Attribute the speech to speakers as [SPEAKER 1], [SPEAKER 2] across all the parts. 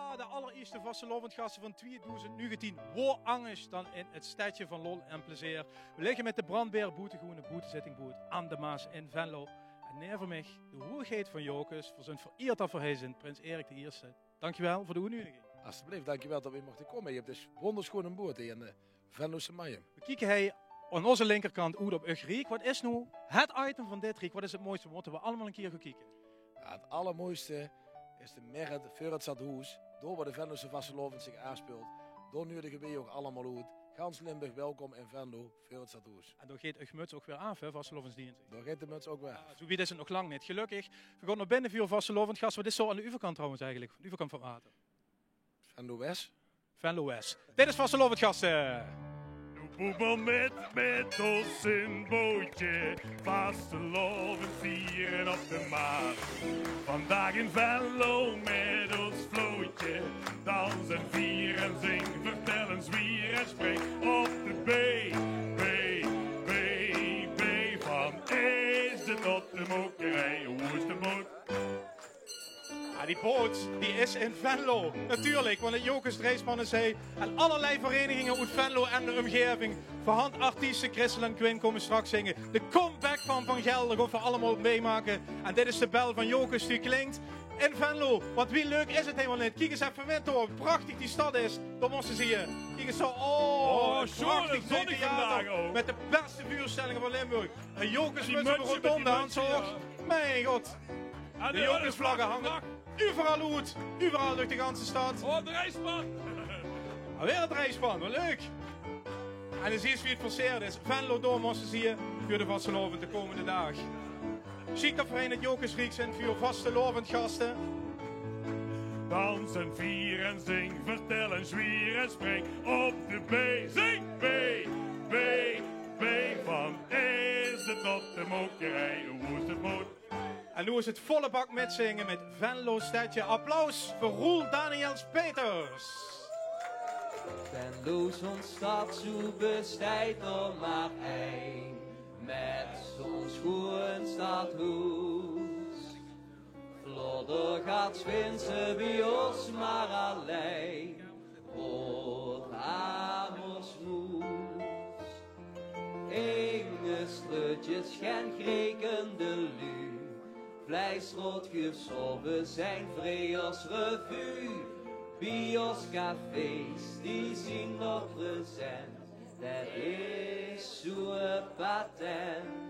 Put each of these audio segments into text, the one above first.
[SPEAKER 1] Ja, de allereerste vastelovendgasten van 2019. Wo anders dan in het stadje van lol en plezier. We liggen met de brandbeer Boetegoene Boetezittingboot aan de Maas in Venlo. En neer voor mij de hoogheid van Jokes voor zijn vereerd afverhezen Prins Erik de Eerste. Dankjewel voor de uitnodiging.
[SPEAKER 2] Alsjeblieft, dankjewel dat we mochten komen. Je hebt dus wonderschoon een boot in de Venlose Maaium.
[SPEAKER 1] We kijken hij aan onze linkerkant uit op Riek. Wat is nu het item van dit Riek? Wat is het mooiste? Moeten we allemaal een keer gaan kijken.
[SPEAKER 2] Ja, het allermooiste is de merk voor het Stadhuis. Door waar de Venlose vastelovend zich aanspeelt. Door nu de gebieden ook allemaal uit. Gans Limburg welkom in Venlo voor het Stadhuis.
[SPEAKER 1] En dan gaat uw muts ook weer af, hè, vastelovensdienst.
[SPEAKER 2] Door gaat de muts ook weer.
[SPEAKER 1] Ja, zo wie is het nog lang niet. Gelukkig. We gaan naar binnen voor vastelovendgast. Wat is zo aan de overkant trouwens eigenlijk? De overkant van het water.
[SPEAKER 2] Venlo West.
[SPEAKER 1] Venlo West. Dit is vastelovendgasten.
[SPEAKER 3] Voetbal met ons in bootje, vastelovend vieren op de Maas. Vandaag in Venlo met ons vlootje, dansen, vieren, zing, vertellen, zwier en spring op de B, van is de tot de mokerij, hoe is de boot?
[SPEAKER 1] Ja, die boot die is in Venlo. Natuurlijk, want het Jokers Dreesmannen zei. En allerlei verenigingen uit Venlo en de omgeving. Voorhand artiesten Christel en Quinn komen straks zingen. De comeback van Van Gelder gaan we allemaal meemaken. En dit is de bel van Jokers die klinkt in Venlo. Wat wie leuk is het helemaal niet. Kijk eens even met door. Prachtig die stad is. Dat moesten ze hier. Kijk eens zo. Oh prachtig
[SPEAKER 3] zonnig vandaag ook.
[SPEAKER 1] met de beste vuurstellingen van Limburg. En Jokers
[SPEAKER 3] Die
[SPEAKER 1] met
[SPEAKER 3] mutsen,
[SPEAKER 1] zijn
[SPEAKER 3] met die
[SPEAKER 1] rotonde aan
[SPEAKER 3] mutsen,
[SPEAKER 1] zo.
[SPEAKER 3] ja.
[SPEAKER 1] Mijn god.
[SPEAKER 3] En
[SPEAKER 1] De Jokersvlaggen hangen overal uit. Overal door de ganse stad.
[SPEAKER 3] Oh, de reisman!
[SPEAKER 1] Alweer het reispan, wat leuk. En dan zie je wie het verseerd is. Venlo door moesten ze hier voor de vastelovend de komende dag. Chic dat voor het Jokersriek zijn voor vastelovend gasten.
[SPEAKER 3] Dansen, vieren, zing, vertellen, zwier en spring op de B. Zing B, van is de tot de mokerij, hoe is de boot?
[SPEAKER 1] En nu is het volle bak metzingen met Venlo Stadje. Applaus voor Roel Daniels Peters.
[SPEAKER 4] Venlo's ontstaat zo besteid om maar één. Met zo'n schoen staat hoes. Vlodder gaat zwinsen bij ons maar alleen. Rood hamersmoes. Inge strutjes, geen grekende lu. Vleisrood we zijn vreers revue. Bioscafés die zien nog present. Dat is zo'n patent.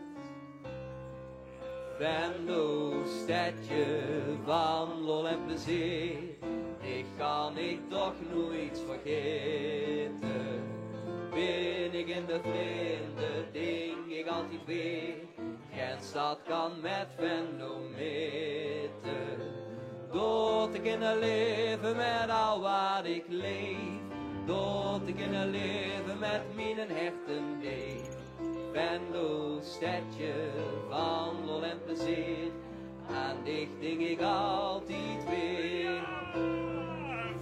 [SPEAKER 4] Venlo, stadje van lol en plezier. Ik kan ik toch nooit vergeten. Ben ik in de vreemde ding ik altijd weer. Geen stad kan met Venlo meten. Dood ik in een leven met al wat ik leef. Dood ik in een leven met mijn hechten deed. Venlo, stadje van lol en plezier. Aan dich denk ik altijd weer.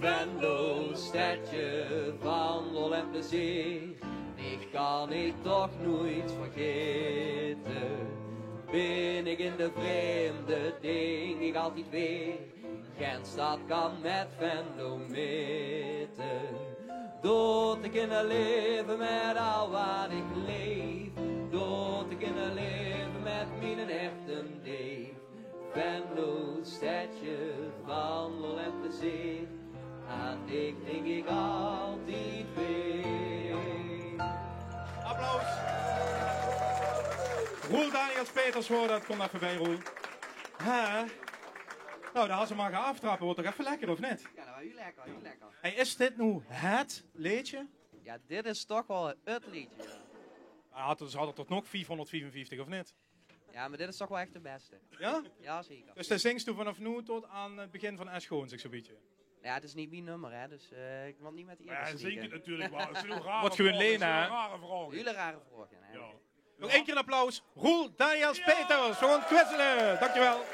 [SPEAKER 4] Venlo, stadje van lol en plezier. Dich kan ik toch nooit vergeten. Ben ik in de vreemde ding ik altijd weer. Geen stad kan met Venlo meten. Dood ik in een leven met al wat ik leef. Dood ik in een leven met mijn hechten deed. Venlo, stadje van lol en plezier. Aan dich denk ik altijd weer.
[SPEAKER 1] Applaus. Roel Daniels Peters hoor dat. Kom even bij Roel. Hè? Nou, daar had ze maar gaan aftrappen. Wordt toch even lekker of niet?
[SPEAKER 4] Ja, dat was heel lekker, heel lekker.
[SPEAKER 1] Hey, is dit nu het liedje?
[SPEAKER 4] Ja, dit is toch wel het liedje.
[SPEAKER 1] Ze hadden tot nog 455 of niet?
[SPEAKER 4] Ja, maar dit is toch wel echt de beste.
[SPEAKER 1] Ja?
[SPEAKER 4] Ja, zeker.
[SPEAKER 1] Dus dan zingst u vanaf nu tot aan het begin van Ash Schoon, zeg zo'n beetje.
[SPEAKER 4] Ja, het is niet mijn nummer, hè, dus ik wil niet met die
[SPEAKER 3] Ja,
[SPEAKER 4] eerste
[SPEAKER 3] zeker natuurlijk wel. Het is heel raar.
[SPEAKER 1] Wordt gewoon lenen, hè?
[SPEAKER 3] Rare vragen.
[SPEAKER 4] Hele rare vragen, hè.
[SPEAKER 3] Ja.
[SPEAKER 1] Nog één keer een applaus. Roel Daniels Peters. We gaan kwizzelen. Dankjewel.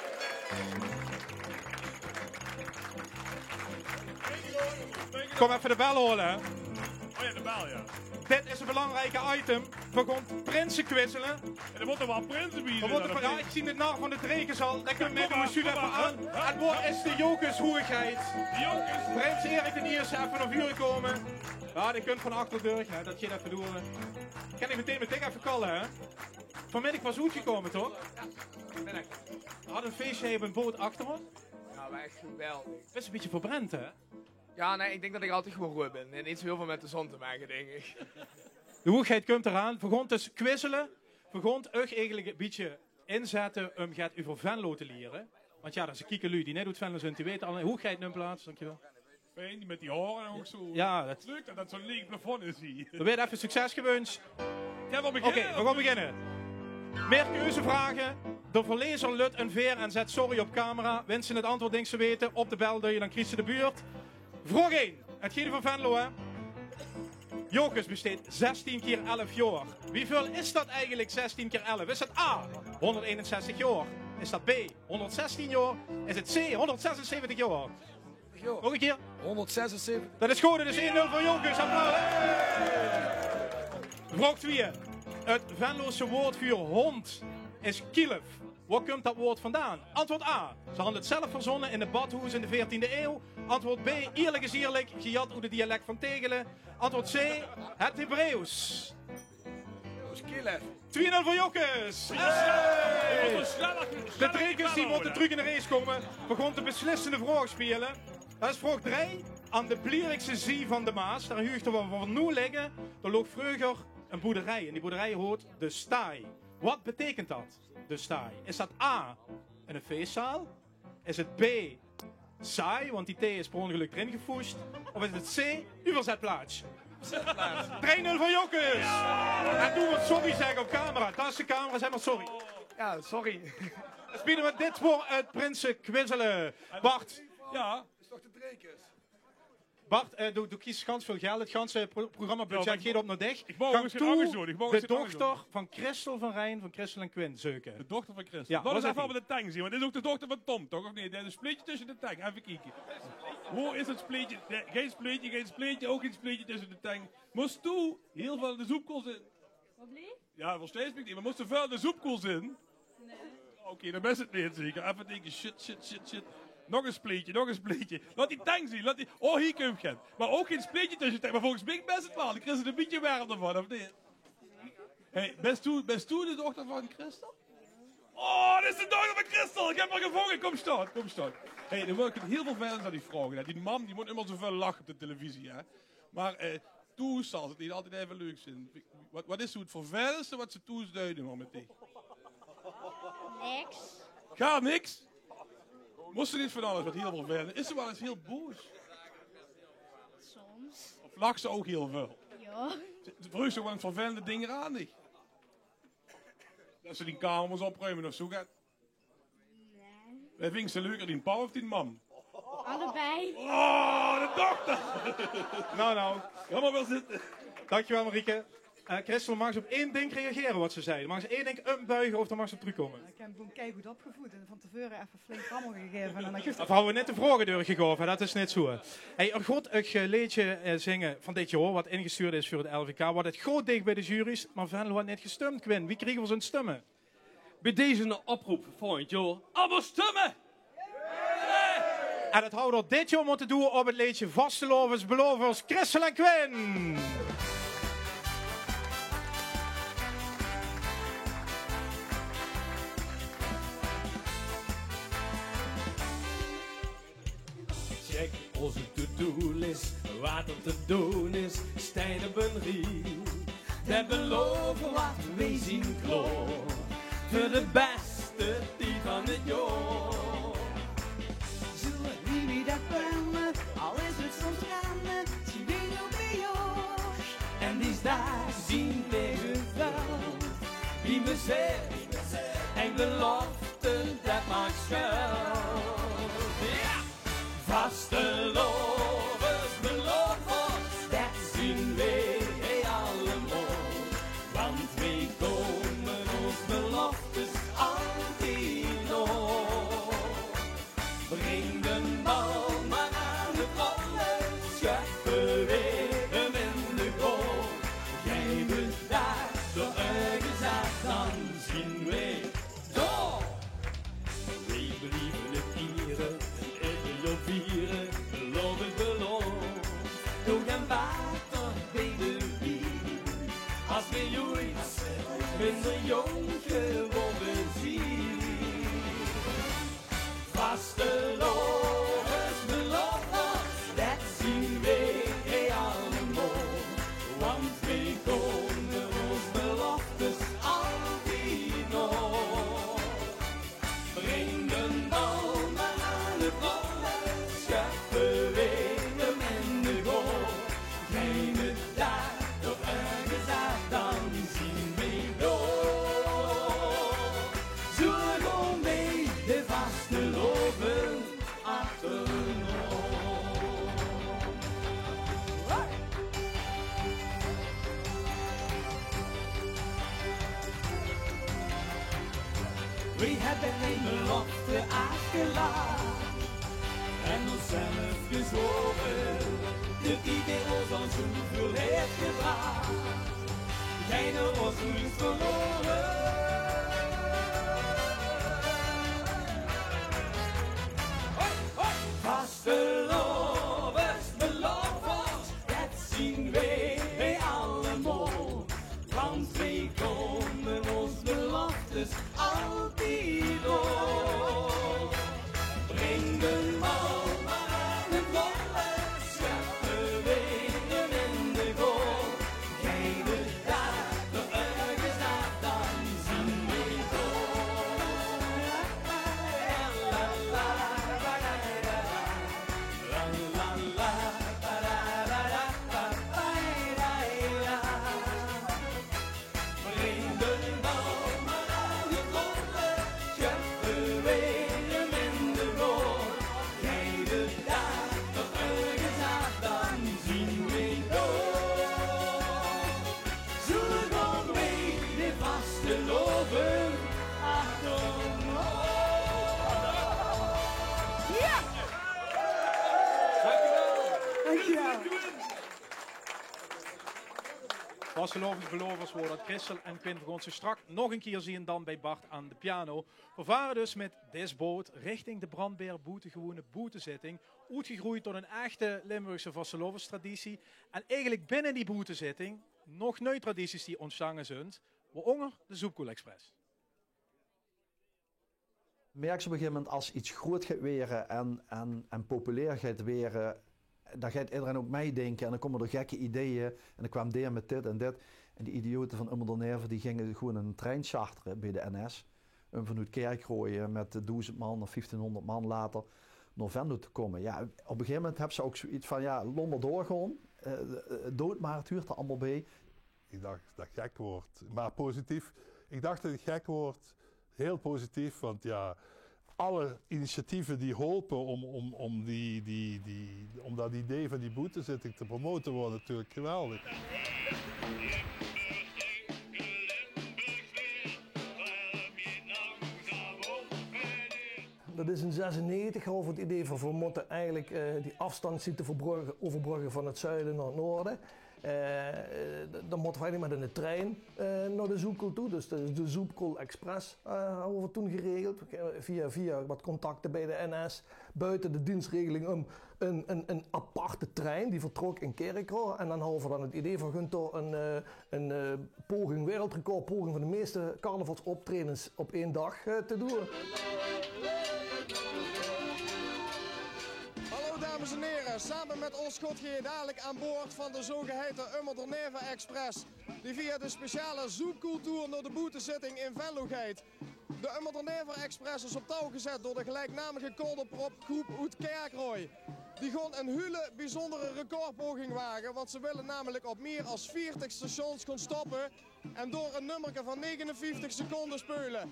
[SPEAKER 1] Kom even de bel holen, hè.
[SPEAKER 3] ja, de bel, ja.
[SPEAKER 1] Dit is een belangrijke item. We gaan prinsen quizzelen.
[SPEAKER 3] En er moeten wel prinsen bieden.
[SPEAKER 1] Ja, ik zie het nar van de treken al. Dat kunnen we
[SPEAKER 3] Kom
[SPEAKER 1] met
[SPEAKER 3] maar,
[SPEAKER 1] een studie
[SPEAKER 3] kom
[SPEAKER 1] even
[SPEAKER 3] maar.
[SPEAKER 1] aan. Het woord is de jokershoerigheid.
[SPEAKER 3] De jongens.
[SPEAKER 1] Prins Erik en Iers even naar vuren komen. Ja, die kunt van achter de deur. Dat je even doen. Kan ik meteen met dik even kallen, hè? Vanmiddag was goed gekomen, toch?
[SPEAKER 2] Ben ik.
[SPEAKER 1] We hadden een feestje op een boot achter ons.
[SPEAKER 2] Ja, maar echt geweldig.
[SPEAKER 1] Het is een beetje verbrand, hè?
[SPEAKER 2] Ja, nee, ik denk dat ik altijd gewoon goed ben. En niet zo heel veel met de zon te maken, denk ik.
[SPEAKER 1] De hoogheid komt eraan. We gaan dus quizzelen. We gaan euch eigenlijk een beetje inzetten om gaat over Venlo te leren. Want ja, dat is een kiekelu die net doet Venlo zijn. Die weet al een hoogheid in plaats. Dankjewel.
[SPEAKER 3] Fijn, die met die haren ook zo.
[SPEAKER 1] Ja, dat
[SPEAKER 3] Leuk dat dat zo'n leeg plafond is hier.
[SPEAKER 1] er werd even succes gewenst.
[SPEAKER 3] Gaan we
[SPEAKER 1] Oké,
[SPEAKER 3] beginnen?
[SPEAKER 1] we gaan beginnen. Meer keuzevragen. De verlezer lukt een veer en zet sorry op camera. Wensen het antwoord denkt ze weten. Op de bel je dan kiest ze de buurt. Vraag 1. Het gaat van Venlo, hè? Jokers besteedt 16 keer 11 jaar. Wieveel is dat eigenlijk 16 keer 11? Is het A, 161 jaar? Is dat B, 116 jaar? Is het C, 176 jaar? Nog een keer.
[SPEAKER 2] 176.
[SPEAKER 1] Dat is goed, dat is 1-0 voor Jokers. Applaus. Vraag 2. Het Venlose woord voor hond is kielef. Waar komt dat woord vandaan? Antwoord A. Ze hadden het zelf verzonnen in de badhoes in de 14e eeuw. Antwoord B. Eerlijk is eerlijk. Gejat uit het dialect van Tegelen. Antwoord C. Het Hebreeuws.
[SPEAKER 2] Skillet.
[SPEAKER 1] 2-0 voor Jokkes. De trekens die moeten terug in de race komen. We gaan de beslissende vraag spelen. Dat is vraag 3. Aan de Blierikse zee van de Maas. Daar huigden we van nu liggen. Daar lag vroeger een boerderij. En die boerderij hoort de Staai. Wat betekent dat? De Staai. Is dat A, een feestzaal? Is het B, saai, want die thee is per ongeluk erin gefoest? Of is het C, overzetplaats? 3-0 voor Jokkes! En doen we sorry zeggen op camera. Dat is de camera, zeg maar sorry.
[SPEAKER 2] Ja, sorry.
[SPEAKER 1] Dan spelen we dit voor het Prinsen quizzelen. Bart,
[SPEAKER 3] Ja.
[SPEAKER 2] Dat is toch de trekens?
[SPEAKER 1] Bart, doe kies gans veel geld. Het ganse programmabudget
[SPEAKER 3] Ja,
[SPEAKER 1] gaat op naar dicht.
[SPEAKER 3] Ik wou
[SPEAKER 1] Gang
[SPEAKER 3] eens geen
[SPEAKER 1] toe
[SPEAKER 3] angst doen, ik wou
[SPEAKER 1] de
[SPEAKER 3] eens geen angst
[SPEAKER 1] dochter van Christel van Rijn van Christel en Quinn zoeken.
[SPEAKER 3] De dochter van Christus.
[SPEAKER 1] Ja,
[SPEAKER 3] Dat
[SPEAKER 1] wat
[SPEAKER 3] is
[SPEAKER 1] is
[SPEAKER 3] even
[SPEAKER 1] die?
[SPEAKER 3] op de tang zien, want dit is ook de dochter van Tom, toch? Of nee? Dat is een spleetje tussen de tang. Even kijken. Hoe is het spleetje? Nee, geen spleetje, ook geen spleetje tussen de tang. Moest toe heel veel de soepkool in.
[SPEAKER 5] Wat lief?
[SPEAKER 3] Ja, nog steeds niet, maar moest er veel de soepkool in?
[SPEAKER 5] Nee.
[SPEAKER 3] Oké, dan is het niet zeker. Even denken, shit. Nog een spleetje. Laat die tang zien. Oh, hier kun je het. Maar ook geen spleetje tussen de tang. Maar volgens mij best het wel. Ik krijg er een beetje warm ervan, of niet? Hey, best toe de dochter van Christel? Oh, dat is de dochter van Christel. Ik heb haar gevangen. Kom staan. Hey, dan wil ik het heel veel verder aan die vragen. Hè. Die man die moet immer zoveel lachen op de televisie. Hè. Maar toe zal het niet altijd even leuk zijn. Wat is zo het vervelendste wat ze toes duiden momenteel?
[SPEAKER 5] Niks.
[SPEAKER 3] Ga niks. Moest er niet van alles wat heel veel vervelend. Is ze wel eens heel boos?
[SPEAKER 5] Soms.
[SPEAKER 3] Of lacht ze ook heel veel?
[SPEAKER 5] Ja.
[SPEAKER 3] Ze vroeg ze wel een vervelende dingen aan niet. Dat ze die kamer moest opruimen of zo gaat.
[SPEAKER 5] Nee.
[SPEAKER 3] Wij vingen ze leuker die pa of die man.
[SPEAKER 5] Allebei.
[SPEAKER 3] Oh, de dochter!
[SPEAKER 1] Nou.
[SPEAKER 3] Ga maar wel zitten.
[SPEAKER 1] Dankjewel Marieke. Christel, mag ze op één ding reageren wat ze zei? Dan mag ze één ding umbuigen of dan mag ze terugkomen.
[SPEAKER 6] Ik heb hem gewoon keigoed opgevoed en van tevoren even flink rammel gegeven. En dan
[SPEAKER 1] Of houden we net de vragen doorgegeven, dat is net zo. Hey, er gaat een liedje zingen van dit jaar, wat ingestuurd is voor het LVK. Wat het groot dicht bij de jury's, maar Venlo had net gestemd, Quinn. Wie kregen we zijn stemmen?
[SPEAKER 4] Bij deze oproep volgend jaar. Allemaal stemmen!
[SPEAKER 1] En dat houden we dit jaar moeten doen op het liedje Vastelovens Belovers, Christel en Quinn.
[SPEAKER 4] Check onze to-do-list, wat er te doen is, stijgen op een riel. We beloven wat we zien kloor, voor de beste tijd van het jaar.
[SPEAKER 6] zullen wie wie dat kwamen, al is het soms gaande, zien we nog bij jou.
[SPEAKER 4] En die daar zien we gevuld, wie me zegt, en beloften, dat maakt schuil. Ja! Vastelovens, belovers, dat zien wij allemaal. Want wij komen ons beloftes altijd nog. Breng de bal maar aan de ballen, schuiven weer hem in de
[SPEAKER 6] We hebben een belofte afgelaten en onszelf gezworen, dat die ons al zoveel heeft gebracht. Jij was niet verloren. Vastelovens, belovens, dat zien wij allemaal. Want wij komen ons beloftes altijd op. Breng de man maar aan het rollen, scheppen wij hem in de goal. Geef de dag de ergens af, dan zien wij door. La la la la la la la la la la. Breng de bal maar aan het rollen, scheppen wij hem in de goal. Geef de dag de ergens af, dan zien wij door. Zullen gaan wij de vaste loven achter ons. Ja!
[SPEAKER 1] Vastelovens, belovers worden dat Christel en Quint we gaan zo strak nog een keer zien dan bij Bart aan de piano. We varen dus met deze boot richting de Brandbeer Boetegewone boetezitting. Uitgegroeid tot een echte Limburgse vastelovens traditie. En eigenlijk binnen die boetezitting nog nieuwe tradities die ontvangen zijn. Waaronder de Zoepkoel Express.
[SPEAKER 7] Merk je op een gegeven moment als iets groot gaat weren en populair gaat weren, dan gaat iedereen ook meedenken en dan komen er gekke ideeën en dan kwam die met dit en dit. En die idioten van Ummel die gingen gewoon een trein charteren bij de NS. En vanuit Kerkrooien met 1000 man of 1500 man later naar Venlo te komen. Ja, op een gegeven moment hebben ze ook zoiets van, ja, lommer doorgaan, dood maar, het huurt er allemaal bij.
[SPEAKER 8] Ik dacht dat het gek wordt, maar positief. Ik dacht dat het gek wordt, heel positief, want ja, alle initiatieven die helpen om dat idee van die boetezitting te promoten worden natuurlijk geweldig.
[SPEAKER 9] Dat is in 1996 over het idee van we moeten eigenlijk die afstand zien te overbruggen van het zuiden naar het noorden. Dan moeten we eigenlijk met een trein naar de Zoepkoel toe, dus de Zoepkoel Express hebben we toen geregeld. Via wat contacten bij de NS, buiten de dienstregeling om een aparte trein die vertrok in Kerkroo. En dan hadden we dan het idee van Gunter een poging, wereldrecord poging van de meeste carnavalsoptredens op één dag te doen.
[SPEAKER 10] Dames en heren, samen met ons gaat je dadelijk aan boord van de zogeheten Ummel-der-Neva Express, die via de speciale Zoepkoel-tour naar de boetezitting in Venlo gaat. De Ummel-der-Neva Express is op touw gezet door de gelijknamige kolderpropgroep uit Kerkrooij. Die gaan een hele bijzondere recordpoging wagen, want ze willen namelijk op meer dan 40 stations gaan stoppen en door een nummerke van 59 seconden spelen.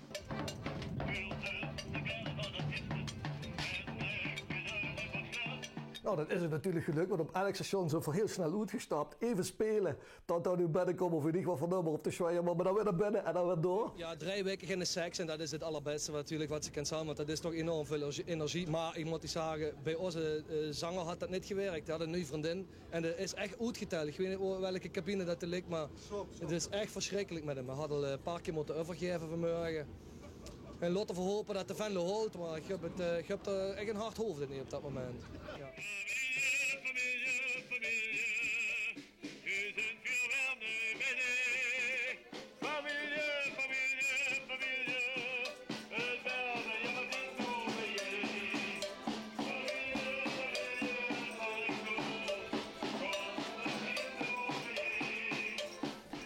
[SPEAKER 9] Nou, dat is het natuurlijk gelukt, want op elk station zijn we heel snel uitgestapt. Even spelen, tot nu binnenkomen of weet ik wat voor nummer op te zwaaien, maar dan weer naar binnen en dan weer door.
[SPEAKER 11] Ja, 3 weken in de seks en dat is het allerbeste natuurlijk wat ze kan samen, want dat is toch enorm veel energie. Maar ik moet zeggen, bij onze zanger had dat niet gewerkt. Hij had een nieuwe vriendin en dat is echt uitgeteld. Ik weet niet welke cabine dat ligt, maar het is echt verschrikkelijk met hem. We hadden een paar keer moeten overgeven vanmorgen. En laten we hopen dat de Venlo holt, maar ik heb er echt een hard hoofd in op dat moment. Ja.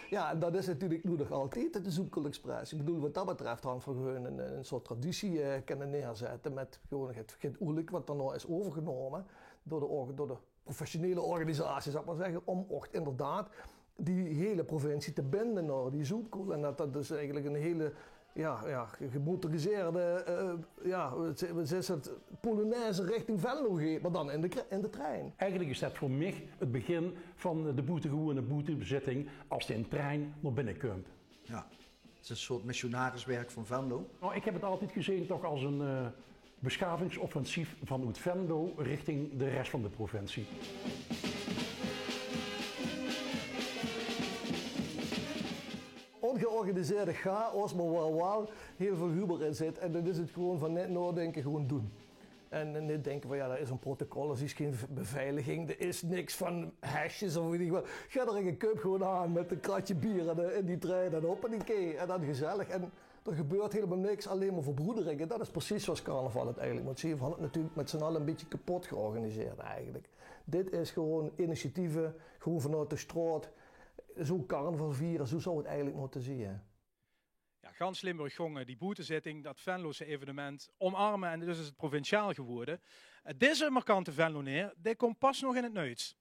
[SPEAKER 9] Ja, dat is natuurlijk nu nog altijd de Zoepkoel Express. Ik bedoel, wat dat betreft hangt we gewoon een soort traditie kunnen neerzetten met gewoon het oerlijk wat dan nou is overgenomen door de professionele organisatie, zou ik maar zeggen, om ook inderdaad die hele provincie te binden naar die Zoepkoel. En dat dus eigenlijk een hele gemotoriseerde, wat is het, Polonaise richting Venlo geeft, maar dan in de trein.
[SPEAKER 12] Eigenlijk is dat voor mij het begin van de boetegewone boetebezitting als de trein naar binnen komt.
[SPEAKER 13] Ja,
[SPEAKER 7] is een soort missionariswerk van Venlo.
[SPEAKER 12] Nou, ik heb het altijd gezien toch als een beschavingsoffensief van Oud-Venlo richting de rest van de provincie.
[SPEAKER 9] Ongeorganiseerde chaos, maar waar wel heel veel humor in zit. En dan is het gewoon van net nadenken, gewoon doen. En niet denken van ja, er is een protocol, er is geen beveiliging, er is niks van hashjes of weet ik wat. Ga er in een cup gewoon aan met een kratje bier en in die trein en op en die kee. En dan gezellig. En er gebeurt helemaal niks, alleen maar verbroedering. En dat is precies zoals carnaval het eigenlijk moet zien. We hadden het natuurlijk met z'n allen een beetje kapot georganiseerd eigenlijk. Dit is gewoon initiatieven, gewoon vanuit de straat. Zo carnaval vieren, zo zou het eigenlijk moeten zien.
[SPEAKER 1] Ja, gans Limburg gongen die boetezitting, dat Venlose evenement omarmen en dus is het provinciaal geworden. Deze markante Venloneer, die komt pas nog in het nieuws.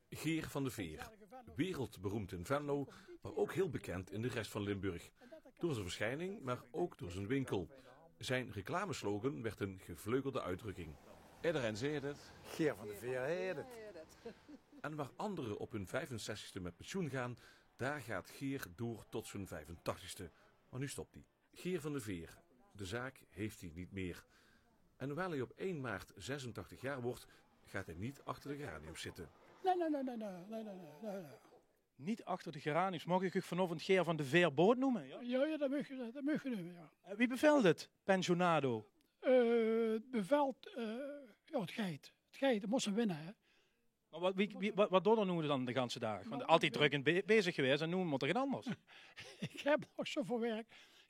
[SPEAKER 13] Geer van de Veer, wereldberoemd in Venlo, maar ook heel bekend in de rest van Limburg. Door zijn verschijning, maar ook door zijn winkel. Zijn reclameslogan werd een gevleugelde uitdrukking.
[SPEAKER 14] Iedereen zegt het. Geer van de Veer heet het.
[SPEAKER 13] En waar anderen op hun 65ste met pensioen gaan, daar gaat Geer door tot zijn 85ste. Maar nu stopt hij. Geer van de Veer. De zaak heeft hij niet meer. En hoewel hij op 1 maart 86 jaar wordt, gaat hij niet achter de geraniums zitten.
[SPEAKER 1] Nee. Niet achter de geraniums. Mag ik u vanochtend Geer van de Veer boot noemen?
[SPEAKER 15] Ja, dat mag je noemen, ja.
[SPEAKER 1] Wie bevelt het, pensionado?
[SPEAKER 15] Bevelt het geit. Het geit, dat moest ze winnen, hè.
[SPEAKER 1] Maar wat noemen we dan de ganse dag? Want altijd druk in bezig geweest en noemen we het anders.
[SPEAKER 15] Ik heb nog zoveel werk.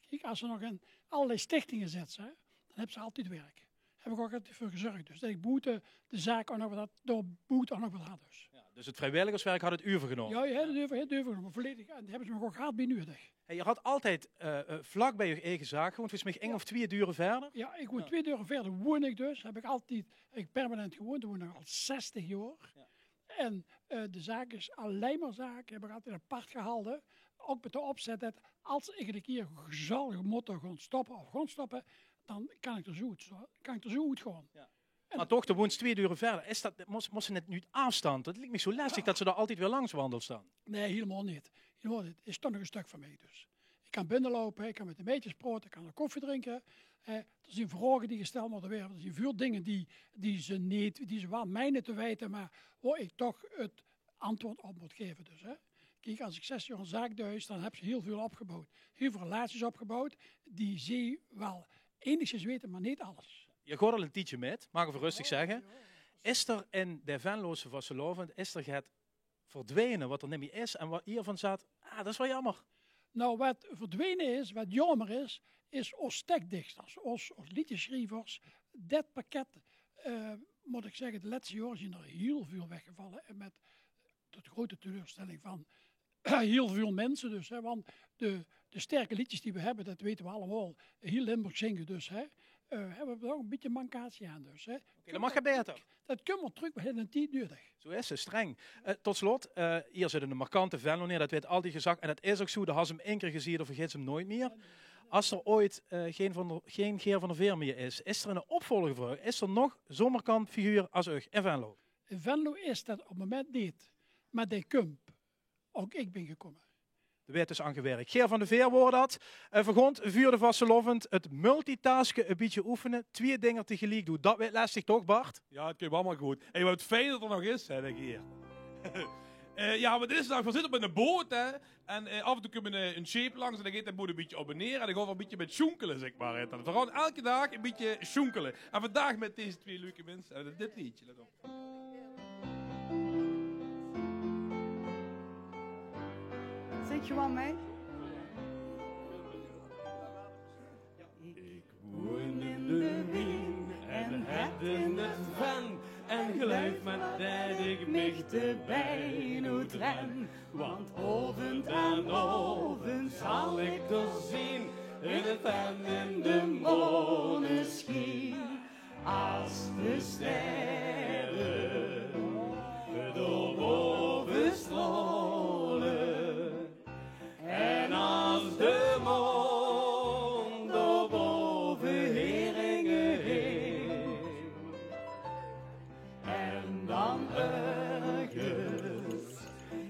[SPEAKER 15] Kijk, als ze nog in allerlei stichtingen zetten, dan hebben ze altijd werk. Heb ik ook altijd voor gezorgd. Dus dat ik boete de zaak ook nog wat door boete ook nog wat had. Dus.
[SPEAKER 1] Ja, dus het vrijwilligerswerk had het u vergenomen?
[SPEAKER 15] Ja, het overgenomen, volledig. En die hebben ze me ook gehad bij nodig.
[SPEAKER 1] Hey, je had altijd vlak bij je eigen zaak gewoond, volgens mij 1 of 2 deuren verder?
[SPEAKER 15] Ja, ik woon 2 deuren verder, woon ik dus. Heb ik permanent gewoond, woon ik al 60 jaar. Ja. En de zaak is alleen maar zaak, heb ik altijd apart gehouden. Ook met de opzet dat als ik een keer gezellig motto gaan stoppen, dan kan ik er zo goed gaan. Ja.
[SPEAKER 1] Maar toch, de woont 2 deuren verder. Is dat, moest ze net nu afstand? Dat lijkt me zo lastig dat ze daar altijd weer langs wandelt staan.
[SPEAKER 15] Nee, helemaal niet. Het is toch nog een stuk van mij dus. Ik kan binnenlopen, ik kan met de meisjes praten, ik kan een koffie drinken. Er zijn vragen die gesteld worden weer. Er zijn veel dingen die ze wel mij niet te weten, maar waar ik toch het antwoord op moet geven. Dus, hè. Kijk, als ik 6 jaar een zaak duis, dan heb je heel veel opgebouwd. Heel veel relaties opgebouwd, die zie wel enigszins weten, maar niet alles.
[SPEAKER 1] Je gaat al een tijdje met, mag ik rustig zeggen. Is er in de Venlose Vastelovend, is er het verdwenen wat er niet meer is en wat hiervan staat, dat is wel jammer.
[SPEAKER 15] Nou, wat verdwenen is, wat jammer is ons tekstdichters, ons liedjeschrijvers. Dat pakket, moet ik zeggen, de laatste jaren zijn er heel veel weggevallen. En met de grote teleurstelling van heel veel mensen dus. Hè, want de sterke liedjes die we hebben, dat weten we allemaal. Heel Limburg zingen dus. Hè. Hebben we er ook een beetje mancatie aan dus. Hè.
[SPEAKER 1] Okay, dat mag je beter.
[SPEAKER 15] Dat kunnen we terug, we hebben een tijd nodig.
[SPEAKER 1] Zo is het, streng. Tot slot, hier zit een markante Venloneer, dat werd altijd gezegd. En dat is ook zo, dat had ze hem 1 keer gezien of vergeet ze hem nooit meer. Als er ooit geen Geer van der Veer meer is er een opvolger voor? Is er nog zo'n markant figuur als u in Venlo?
[SPEAKER 15] In Venlo is dat op het moment niet. Maar de Kump, ook ik ben gekomen.
[SPEAKER 1] De wet is aangewerkt. Geer van der Veer wordt dat. Vergond, vuurde vastelovend. Het multitasken een beetje oefenen. 2 dingen tegelijk doen. Dat weet lastig toch, Bart?
[SPEAKER 3] Ja, het komt allemaal goed. En wat fijn dat er nog is, hè, denk ik hier. Ja, maar dit is nou, we zitten op een boot, hè. En af en toe komen een scheep langs en dan gaat de boot een beetje op en neer. En dan gaan we een beetje met sjoenkelen, zeg maar. Hè. We gaan elke dag een beetje sjoenkelen. En vandaag met deze 2 leuke mensen. En dit liedje, let op.
[SPEAKER 16] Zit je wel mee?
[SPEAKER 4] Ik woon in de Wien en heb in het van. En geloof me dat ik mich erbij moet ren. Want ovend aan ovend zal ik er zien. In het van in de moneschijn. Als de sterren door boven stralen. En als de maan door boven heringen heen. En dan ergens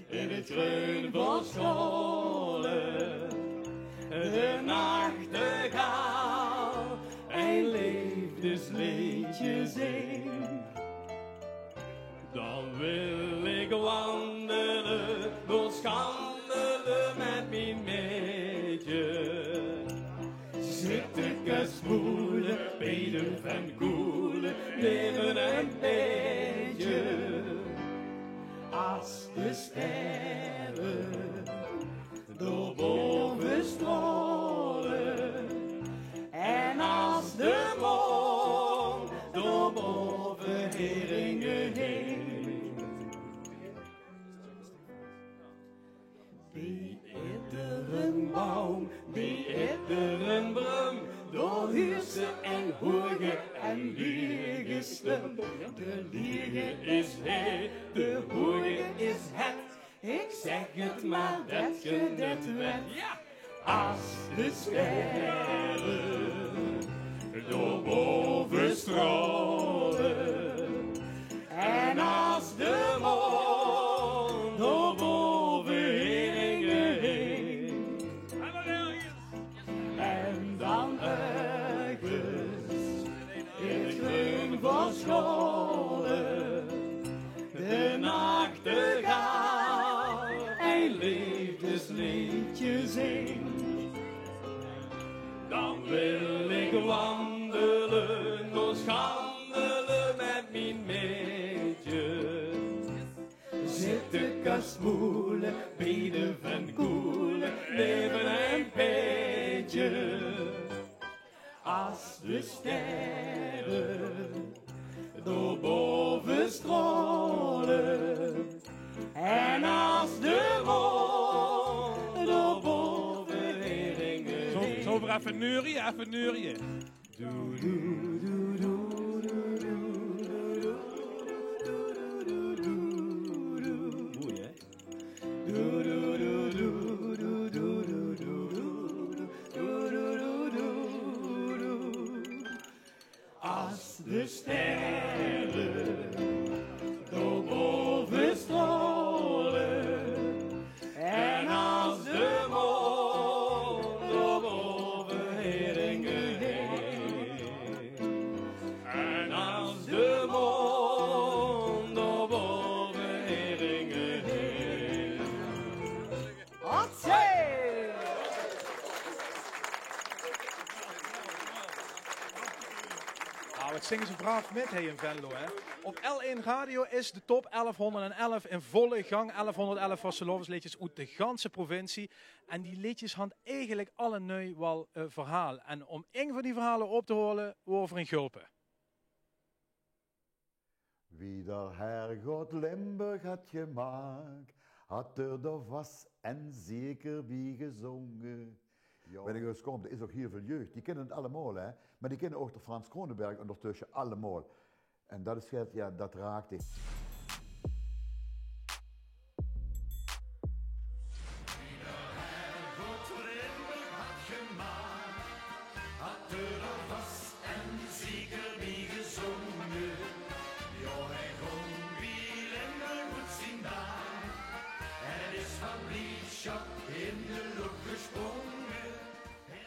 [SPEAKER 4] in het
[SPEAKER 6] liefdesliedje zing. Dan wil ik wandelen, door schandelen met mijn meidje. Zitten kasmoelen, beden van koelen, leven een beetje. Als de sterren door boven stralen en als de maan door boven Heringen heen. Bij iedere boom, bij iedere brum, door huizen en hoegen en liegestem. De liege is hij, de hoegen is het. Ik zeg het maar dat je dit weet. Ja! Als de sterren door boven stralen en als de maan door boven Heringen heen. En dan ergens in het groen verscholen de nachtegaal een liefdesliedje zingt. Dan wil ik wandelen, door schandelen met mijn meidje. Zitten kasmoelen, bieden van koelen, leven een beetje. Als de sterren door boven stralen en als de maan door boven Heringen heen.
[SPEAKER 1] Zo maar even neurien, even neurien.
[SPEAKER 6] Mooi, hè? Als de sterren door boven stralen en als de maan door boven Heringen heen. En als de maan door boven Heringen heen.
[SPEAKER 1] Nou, het zingen ze braaf met, hey, in Venlo, hè. Op L1 Radio is de top 1111 in volle gang. 1111 vastelovensliedjes uit de ganse provincie. En die liedjes hadden eigenlijk alle nu wel een verhaal. En om een van die verhalen op te horen, over een gulpen.
[SPEAKER 17] Wie der Herrgott Limburg had gemaakt, had er vast en zeker bij gezongen. Wenn ik eens kom, er is ook heel veel jeugd, die kennen het allemaal, hè? Maar die kennen ook de Frans Kronenberg ondertussen allemaal. En dat is het, ja, dat raakt ik.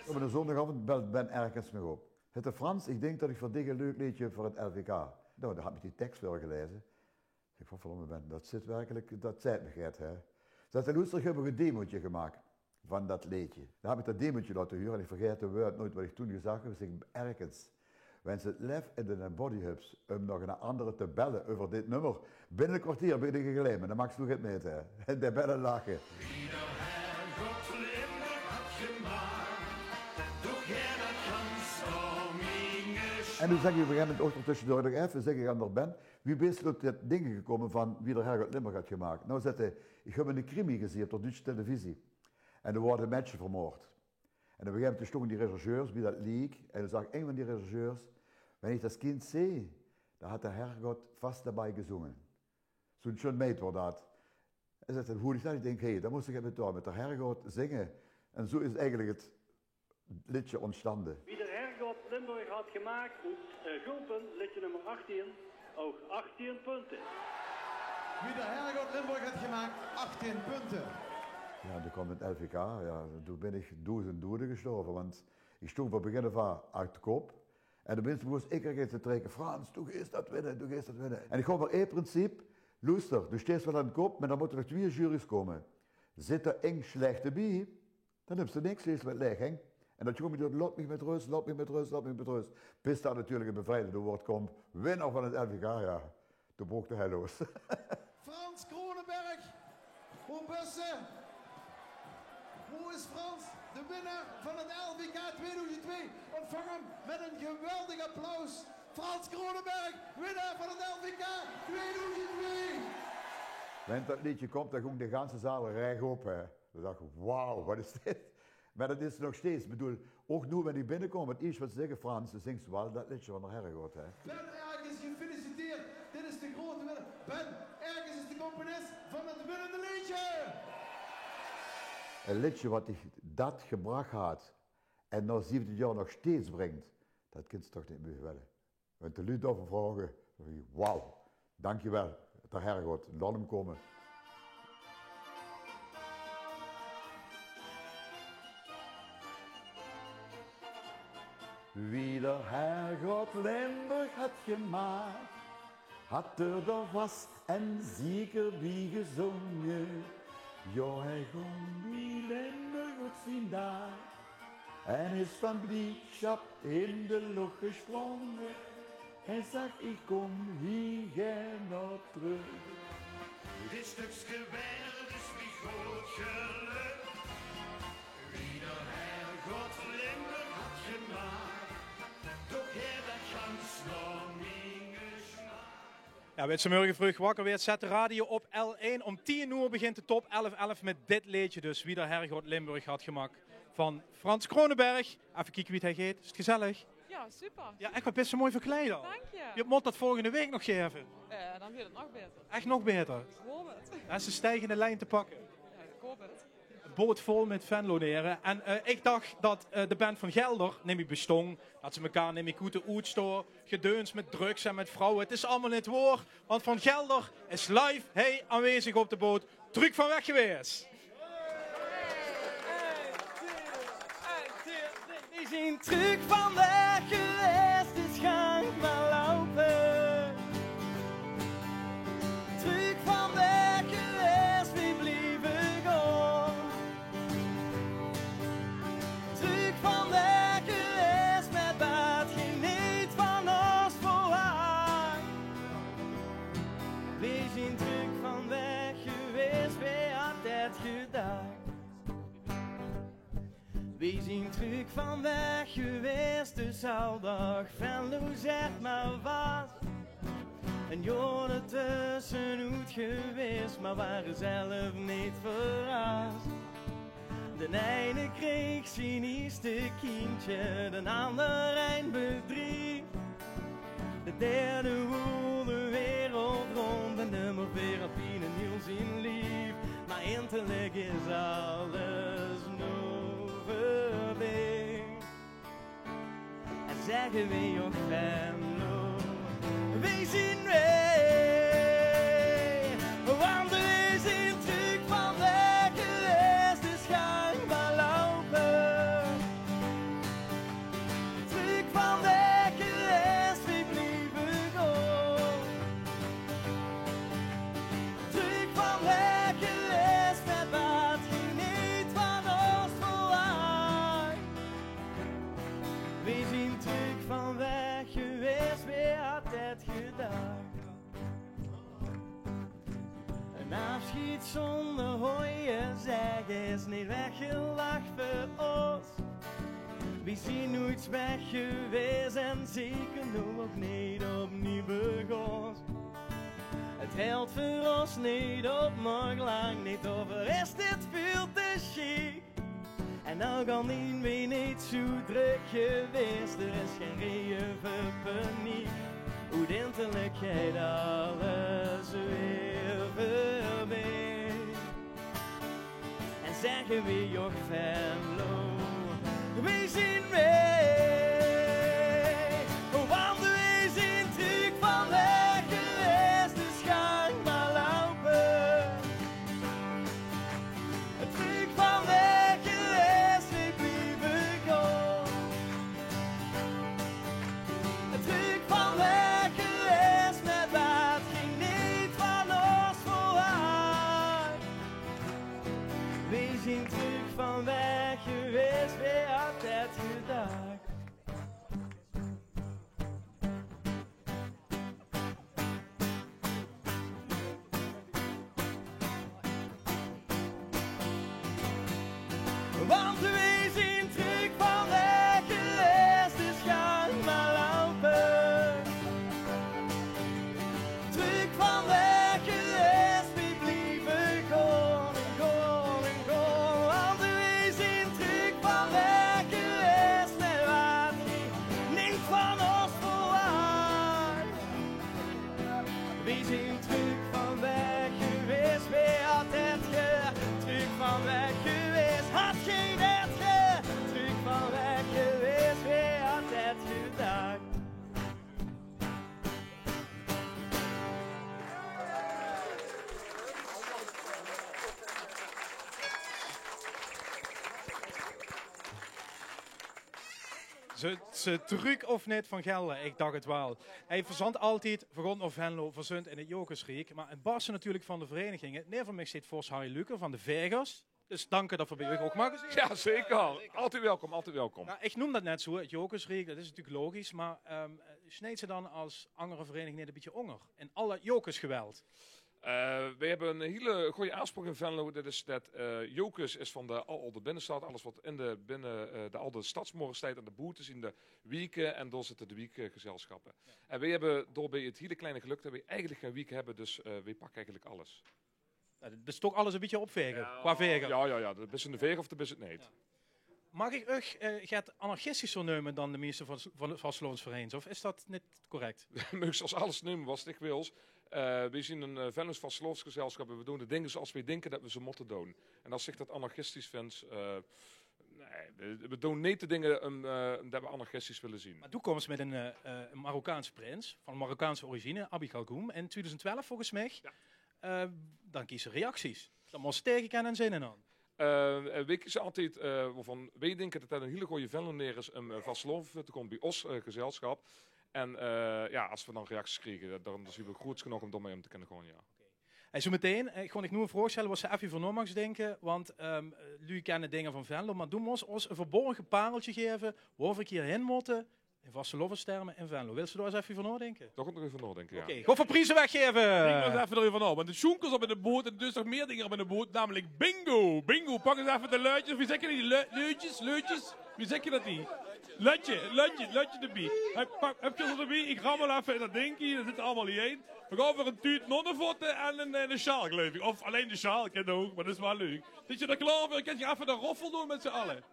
[SPEAKER 17] Op een zondagavond belt Ben ergens me op. Het Frans, ik denk dat ik voor dich een leuk liedje voor het LVK. Nou, dan had ik die tekst wel gelezen. Ik vond van Ben, dat zit werkelijk, dat zei me geit, hè. Dat in Oester hebben we een demootje gemaakt van dat liedje. Dan heb ik dat demootje laten huren en ik vergeet de woord nooit wat ik toen gezegd heb. Dus ik ergens, wens het lef in de bodyhubs om nog een andere te bellen over dit nummer. Binnen een kwartier ben ik gelijmen, dan mag je nog het mee, hè. En de bellen lachen. En nu zeg je op een gegeven moment ook tussendoor nog even, zeg ik aan de Ben, wie is tot dit ding gekomen van wie er Herrgott Limburg had gemaakt? Nou zegt hij, ik heb een crimi gezien op de Duitse televisie. En er worden mensen vermoord. En op een gegeven moment stonden die rechercheurs bij dat leek, en dan zag een van die rechercheurs, wenn ik dat kind zie, dan had de Herrgott vast daarbij gezongen. Zo'n schoon meid wordt dat. En zegt hij, hoe is dat? Ik denk, hé, dan moest ik met de Herrgott zingen. En zo is eigenlijk het liedje ontstaan.
[SPEAKER 18] Wie de Herrgott Limburg had gemaakt, Gulpen, liedje nummer 18, ook 18 punten.
[SPEAKER 19] Wie de Herrgott Limburg had gemaakt, 18 punten.
[SPEAKER 17] Ja, toen kwam het LVK, ja, toen ben ik dood en dode gestorven, want ik stond van begin af aan uit de kop. En de mensen moesten ik er te trekken. Frans, du gehst dat winnen, du gehst dat winnen. En ik ga maar één principe. Luister, du steeds wel aan de kop, maar dan moeten er 2 juries komen. Zit er één slechte bij, dan heb je niks lees met legging. En dat komt door lot me met rust, lot me met rust, lot me met rust. Bis daar natuurlijk een bevrijdende woord komt. Winnaar van het LVK, ja. Toen broek de hel los.
[SPEAKER 19] Frans Kronenberg, voor bussen. Hoe is Frans, de winnaar van het LVK 2002? Ontvang hem met een geweldig applaus. Frans Kronenberg, winnaar van het LVK 2002.
[SPEAKER 17] Wanneer dat liedje komt, dan ging de ganse zaal rechtop. Dan dacht ik, wauw, wat is dit? Maar dat is nog steeds, ik bedoel, ook nu wanneer die binnenkomen, het eerste wat ze zeggen, Frans, dan zingt ze wel dat liedje van de herregott.
[SPEAKER 19] Ben Ergens, gefeliciteerd. Dit is de grote winnaar. Ben Ergens is de componist van het winnende liedje.
[SPEAKER 17] Een liedje wat hij dat gebracht had en na 17 jaar nog steeds brengt, dat kind ze toch niet meer willen. Want de lied over vragen, wauw, dankjewel, de herregott, laat hem komen. Wie de herregott Limburg had gemaakt, had er was en zeker wie gezongen. Ja, hij ging wie Limburg goed zien daar en is van blijdschap in de lucht gesprongen. Hij zag, ik kom hier nog terug.
[SPEAKER 6] Dit stukje wereld is wie groot geluk. Wie de herregott Limburg had gemaakt, toch heel dat gans nog niet gesmaakt.
[SPEAKER 1] Ja, weet ze morgen vroeg wakker weer, zet de radio op L1. Om 10 uur begint de top 11-11 met dit liedje dus. Wie de herregott Limburg had gemaakt van Frans Kronenberg. Even kijken wie het hij heet. Is het gezellig?
[SPEAKER 20] Ja, super.
[SPEAKER 1] Ja, echt wat best zo mooi verkleed al.
[SPEAKER 20] Dank je.
[SPEAKER 1] Je moet dat volgende week nog geven.
[SPEAKER 20] Dan wordt het nog beter.
[SPEAKER 1] Echt nog beter.
[SPEAKER 20] Ik hoop het.
[SPEAKER 1] Dat is een stijgende lijn te pakken.
[SPEAKER 20] Ja, ik hoop het.
[SPEAKER 1] Een boot vol met Venlo-leren. En ik dacht dat de band van Gelder, neem ik bestong, dat ze elkaar neem ik goed uitstoor, gedeuns met drugs en met vrouwen. Het is allemaal niet waar, want van Gelder is live, aanwezig op de boot. Truc van weg geweest.
[SPEAKER 6] Die zijn terug van weg geweest, dus ga maar lopen. Terug van weg geweest, we blijven gaan. Terug van weg geweest, met wat geniet van ons vooraan. We zijn terug van weg geweest, we hadden het gedaan. We zijn terug van weg geweest, dus al dag Venlo zegt maar wat. En jaren tussenuit geweest, maar waren zelf niet verrast. De ene kreeg zijn eerste kindje, de ander een bedrijf. De derde woelde wereld rond en de weer op een nieuw zijn lief. Maar eindelijk is alles nog voorbij. En zeggen we ook Venlo, we zien wij. Want we zijn terug van weg geweest, dus ga maar lopen. Terug van weg geweest, we blijven gaan. Terug van weg geweest, met wat geniet van ons vooruit. We zijn terug van weg geweest, wie had het gedaan? Een afschied zonder hooien zeggen is niet weggelacht voor ons. We zijn nooit weg geweest en zeker nog niet opnieuw begonnen. Het helpt voor ons niet op, nog lang niet over, is dit veel te chic. En nou kan niet meer niet zo druk geweest, er is geen reden voor paniek. Hoe dintelijk gaat alles weer voorbij. En zeggen we joch Venlo, we zien mee. Want we zijn terug van weg geweest, dus ga maar lopen. Terug van weg geweest, we blijven gaan.
[SPEAKER 1] Ze truc of niet van Gelder? Ik dacht het wel. Hij verzandt altijd, vergond of Venlo, verzund in het Jokersriek. Maar het bassen natuurlijk van de verenigingen. Neer mij zit Vos Harry Luker van de Vegers. Dus dank dat we bij u ook mogen zien.
[SPEAKER 21] Ja, zeker. Altijd welkom, altijd welkom.
[SPEAKER 1] Nou, ik noem dat net zo, het Jokersriek, dat is natuurlijk logisch. Maar sneed ze dan als andere vereniging net een beetje onger? In alle Jokersgeweld?
[SPEAKER 21] We hebben een hele goede aanspraak in Venlo. Dat is dat Jokers is van de oude binnenstad. Alles wat in de oude stadsmorgen staat en de boetes in de weken. En door zitten de weekgezelschappen. Ja. En wij hebben door bij het hele kleine geluk dat we eigenlijk geen week hebben. Dus wij pakken eigenlijk alles.
[SPEAKER 1] Dus toch alles een beetje opvegen, qua vegen?
[SPEAKER 21] Ja. De is in de vegen of de is het niet. Ja.
[SPEAKER 1] Mag ik gaat anarchistischer nemen dan de meeste van Vastelovensverenigingen? Of is dat niet correct?
[SPEAKER 21] Als alles nemen was het wils. We zien een Venlo's Vastelovensgezelschap en we doen de dingen zoals wij denken dat we ze moeten doen. En als zich dat anarchistisch vindt, nee, we doen niet de dingen dat we anarchistisch willen zien.
[SPEAKER 1] Maar toen kwam ze met een Marokkaanse prins van Marokkaanse origine, Abi Galgoum, in 2012 volgens mij. Ja. Dan kiezen reacties. Dan moest tegenkennen en zinnen aan.
[SPEAKER 21] Wij kiezen altijd waarvan wij denken dat dat een hele goede Venlo is om Vasteloven te komen bij ons gezelschap. En als we dan reacties krijgen, dan zien we goed genoeg om daarmee om te kunnen gaan, ja.
[SPEAKER 1] En zo meteen, ik nu een vraag stellen wat ze even voor Normax denken, want jullie kennen dingen van Venlo, maar doe ons een verborgen pareltje geven, waar we hierheen moeten, in Vastelovenstermen en Venlo. Wil ze daar eens even van nadenken?
[SPEAKER 21] Daar nog even van nadenken, ja.
[SPEAKER 1] Oké, go voor prijzen weggeven!
[SPEAKER 3] Ik was even er even op, want de schoenkers op in de boot en dus nog meer dingen op in de boot, namelijk bingo! Bingo, pak eens even de luidjes, wie zeg je die? Leutjes? Wie zeg je dat niet? Lutje erbij. Heb je er erbij? Ik rammel even in dat dingetje, dat zit er allemaal niet in. We gaan voor een tuut nonnenvotten en een sjaal, geloof ik. Of alleen de sjaal, ken ook, maar dat is wel leuk. Zit je er klaar voor? Kan je even de roffel doen met z'n allen?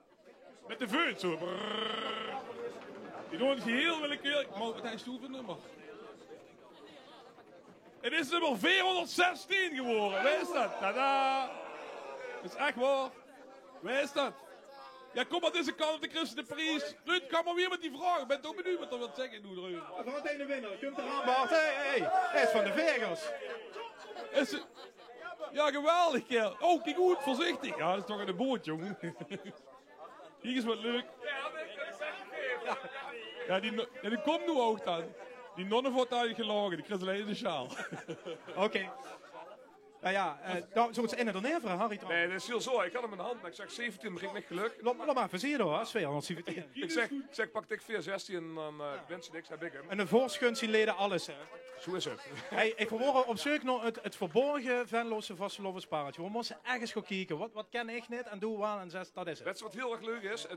[SPEAKER 3] Met de veut zo. Brrrr. Die doen het geheel willekeurig. Maar wat is het nummer? Het is nummer 416 geworden. Waar is dat? Tada! Dat is echt waar. Waar is dat? Ja, kom maar deze kant op de Christen de Pries. Ruud, kom maar weer met die vraag. Ik ben toch benieuwd wat er wat zeggen doet, Ruud.
[SPEAKER 1] Wat een de winnaar. Komt eraan, Bart. Hij is van de Vegers.
[SPEAKER 3] Is het... Ja, geweldig, kerel. Oh, kijk goed, voorzichtig. Ja, dat is toch in de boot, jongen. Hier is wat leuk. Ja, die komt nu ook dan. Die nonnen wordt uitgelagen, die krijgt alleen in de sjaal.
[SPEAKER 1] Oké. Nou ja, zo het in en dan even, Harry.
[SPEAKER 21] Nee, dat is heel zo. Ik had hem in de hand, maar ik zeg 17, begin ik echt geluk.
[SPEAKER 1] Laat maar even zien hoor, 217.
[SPEAKER 21] Ik zeg pak ik 416 en dan wens je niks, heb ik hem.
[SPEAKER 1] En een voorschund zien leden alles, hè.
[SPEAKER 21] Zo is het.
[SPEAKER 1] Hey, ik verwoord op zoek naar het verborgen Venlose Vastelovenspareltje. We moeten ergens gaan kijken. Wat ken ik niet en doe wel en zes, dat is het.
[SPEAKER 21] Weet je wat heel erg leuk is?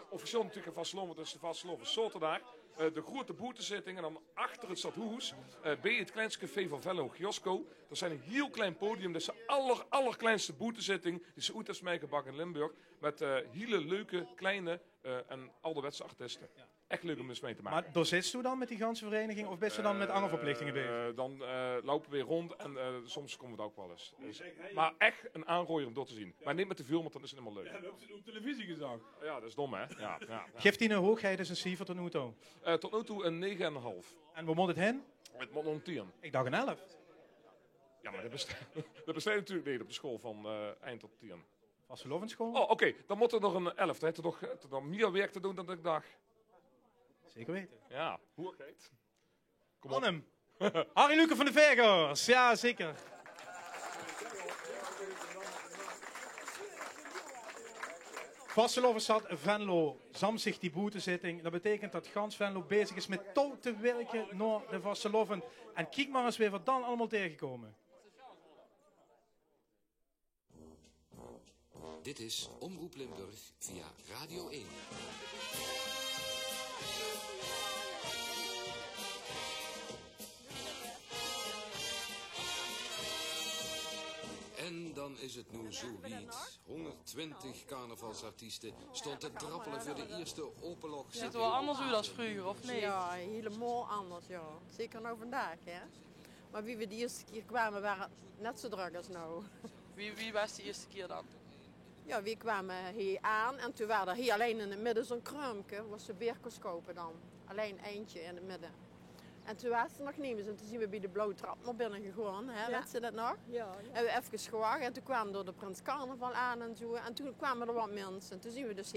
[SPEAKER 21] Officieel natuurlijk een Vasteloven, dat is de Vasteloven Soterdag. De grote boetezitting en dan achter het stadhuis bij het kleinste café van Venlo, Giosco. Dat zijn een heel klein podium, dat is de allerkleinste boetezitting. Die is uit Meikerbak in Limburg. Met hele leuke, kleine en ouderwetse artiesten. Ja. Echt leuk om eens mee te maken.
[SPEAKER 1] Maar door zit u dan met die ganse vereniging of best u dan met andere verplichtingen bezig?
[SPEAKER 21] Dan lopen we weer rond en soms komen we het ook wel eens. Dus, maar echt een aanrooier om door te zien. Maar niet met te veel, want dan is het helemaal leuk.
[SPEAKER 3] Ja, we hebben ze op televisie gezag.
[SPEAKER 21] Ja, dat is dom, hè? Ja.
[SPEAKER 1] Geeft hij een hoogheid dus een cijfer tot nu toe?
[SPEAKER 21] Tot nu toe een 9,5.
[SPEAKER 1] En waar moet het heen?
[SPEAKER 21] Het moet nog een 10.
[SPEAKER 1] Ik dacht een 11.
[SPEAKER 21] Ja, maar dat bestaat natuurlijk niet op de school van eind tot 10.
[SPEAKER 1] Vastelovenschool?
[SPEAKER 21] Oh, oké. Dan moet er nog een 11. Dan heeft er nog meer werk te doen dan ik dacht.
[SPEAKER 1] Zeker weten.
[SPEAKER 21] Ja. Hoe heet?
[SPEAKER 1] Kom op. Hem. Harry Luke van de Vegers. Ja, zeker. Vastelovenstad Venlo samt zich die boetezitting. Dat betekent dat gans Venlo bezig is met touw te werken naar de Vasteloven. En kijk maar eens weer wat dan allemaal tegenkomen.
[SPEAKER 22] Dit is Omroep Limburg via Radio 1. En dan is het nu zoiets. 120 carnavalsartiesten stond te trappelen voor de eerste openlog.
[SPEAKER 20] Ziet er wel anders uit als vroeger, of niet?
[SPEAKER 23] Ja, helemaal anders, ja. Zeker nou vandaag, hè. Maar wie we de eerste keer kwamen, waren net zo druk als nou.
[SPEAKER 20] Wie was de eerste keer dan?
[SPEAKER 23] Ja, we kwamen hier aan en toen waren er hier alleen in het midden zo'n kruimke, was de beerkers kopen dan. Alleen eentje in het midden. En toen was er nog niemand en toen zien we bij de blauwe trap naar binnen gegaan, hè, weet je dat nog?
[SPEAKER 5] Ja.
[SPEAKER 23] En we even gewacht en toen kwamen er de Prins Carnaval aan en zo. En toen kwamen er wat mensen en toen zien we dus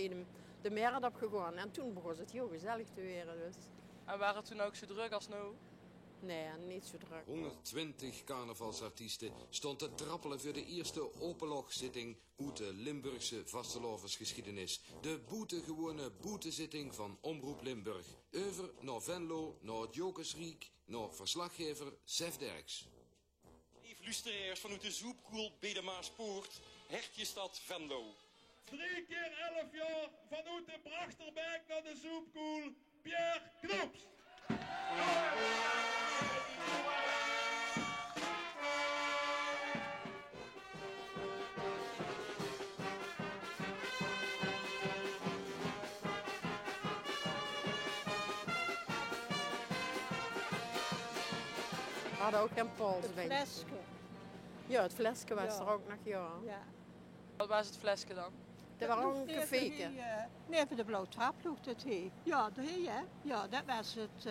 [SPEAKER 23] de de meren op gegaan. En toen begon het heel gezellig te worden. Dus.
[SPEAKER 20] En waren het toen ook zo druk als nu?
[SPEAKER 23] Nee, niet zo druk.
[SPEAKER 22] 120 carnavalsartiesten stond te trappelen voor de eerste openlochzitting uit de Limburgse vastelovensgeschiedenis. De boetegewone boetezitting van Omroep Limburg. Over naar Venlo, naar het Jokersriek, naar verslaggever Sef Derks.
[SPEAKER 2] Lief luisteraars vanuit de Zoepkoel bij de Maaspoort, Hertjestad Venlo.
[SPEAKER 19] 3 keer 11 jaar vanuit de Brachterberg naar de Zoepkoel, Pierre Knops.
[SPEAKER 23] We hadden ook geen pols bij.
[SPEAKER 8] Het flesje.
[SPEAKER 23] Ja, het flesje was er ook nog, ja.
[SPEAKER 20] Wat was het flesje dan?
[SPEAKER 23] Dat was ook een caféke.
[SPEAKER 8] Nee, voor de blauwe traploeg dat heet. Ja, dat heet hè. Ja, dat was het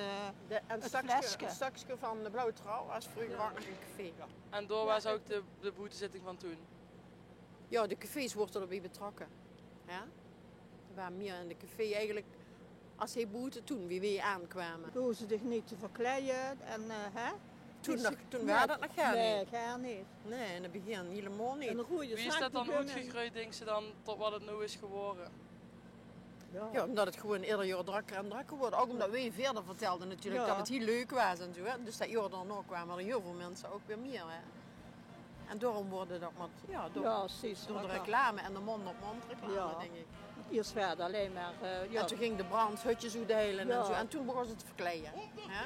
[SPEAKER 23] Een
[SPEAKER 8] flesje.
[SPEAKER 23] stukje van de blauwe trouw was vroeger ook nog een café.
[SPEAKER 20] En door was ook de boetezitting van toen?
[SPEAKER 23] Ja, de cafés worden erbij betrokken. Ja? Er waren meer in de café eigenlijk, als hij boete toen wie weer aankwamen.
[SPEAKER 8] Hoe ze zich niet te verkleien en hè.
[SPEAKER 23] Toen waren dat nog geen
[SPEAKER 8] Nee,
[SPEAKER 23] niet.
[SPEAKER 8] geen niet.
[SPEAKER 23] Nee, in het begin helemaal niet.
[SPEAKER 8] Een
[SPEAKER 20] Wie is dat dan uitgegroeid, denk ze dan, tot wat het nu is geworden?
[SPEAKER 23] Ja, omdat het gewoon ieder jaar drukker en drukker wordt. Ook omdat wij verder vertelden natuurlijk
[SPEAKER 8] Ja.
[SPEAKER 23] dat het heel leuk was en zo. Hè. Dus dat jaar daarna kwamen er heel veel mensen ook weer meer. Hè. En daarom worden dat met, door de reclame en de mond-op-mond reclame, denk ik.
[SPEAKER 8] Eerst verder alleen maar.
[SPEAKER 23] En toen ging de brand hutjes uitdelen
[SPEAKER 8] Ja.
[SPEAKER 23] en zo. En toen begon ze te verkleien. Hè.